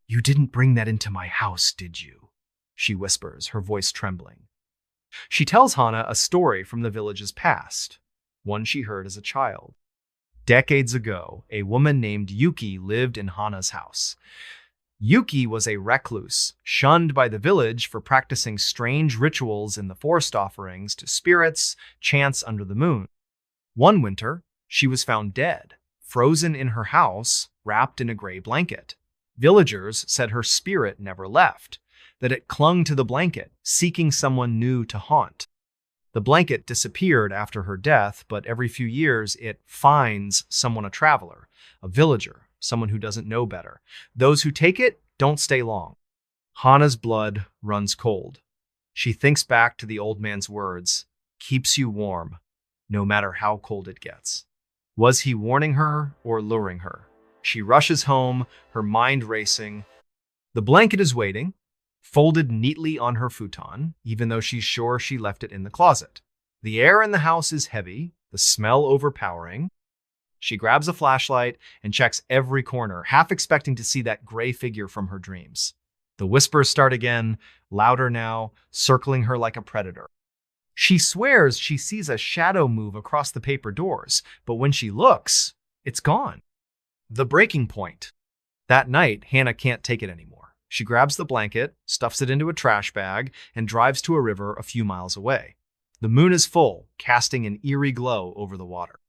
You didn't bring that into my house, did you? She whispers, her voice trembling. She tells Hana a story from the village's past, one she heard as a child. Decades ago, a woman named Yuki lived in Hana's house. Yuki was a recluse, shunned by the village for practicing strange rituals in the forest offerings to spirits, chants under the moon. One winter, she was found dead, frozen in her house, wrapped in a gray blanket. Villagers said her spirit never left, that it clung to the blanket, seeking someone new to haunt. The blanket disappeared after her death, but every few years it finds someone, a traveler, a villager, someone who doesn't know better. Those who take it don't stay long. Hana's blood runs cold. She thinks back to the old man's words, keeps you warm, no matter how cold it gets. Was he warning her or luring her? She rushes home, her mind racing. The blanket is waiting, folded neatly on her futon, even though she's sure she left it in the closet. The air in the house is heavy, the smell overpowering. She grabs a flashlight and checks every corner, half expecting to see that gray figure from her dreams. The whispers start again, louder now, circling her like a predator. She swears she sees a shadow move across the paper doors, but when she looks, it's gone. The breaking point. That night, Hana can't take it anymore. She grabs the blanket, stuffs it into a trash bag, and drives to a river a few miles away. The moon is full, casting an eerie glow over the water.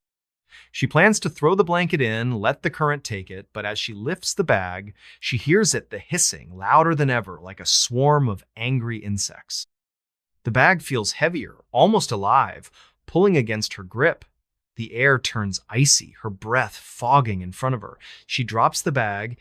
She plans to throw the blanket in, let the current take it, but as she lifts the bag, she hears the hissing, louder than ever, like a swarm of angry insects. The bag feels heavier, almost alive, pulling against her grip. The air turns icy, her breath fogging in front of her. She drops the bag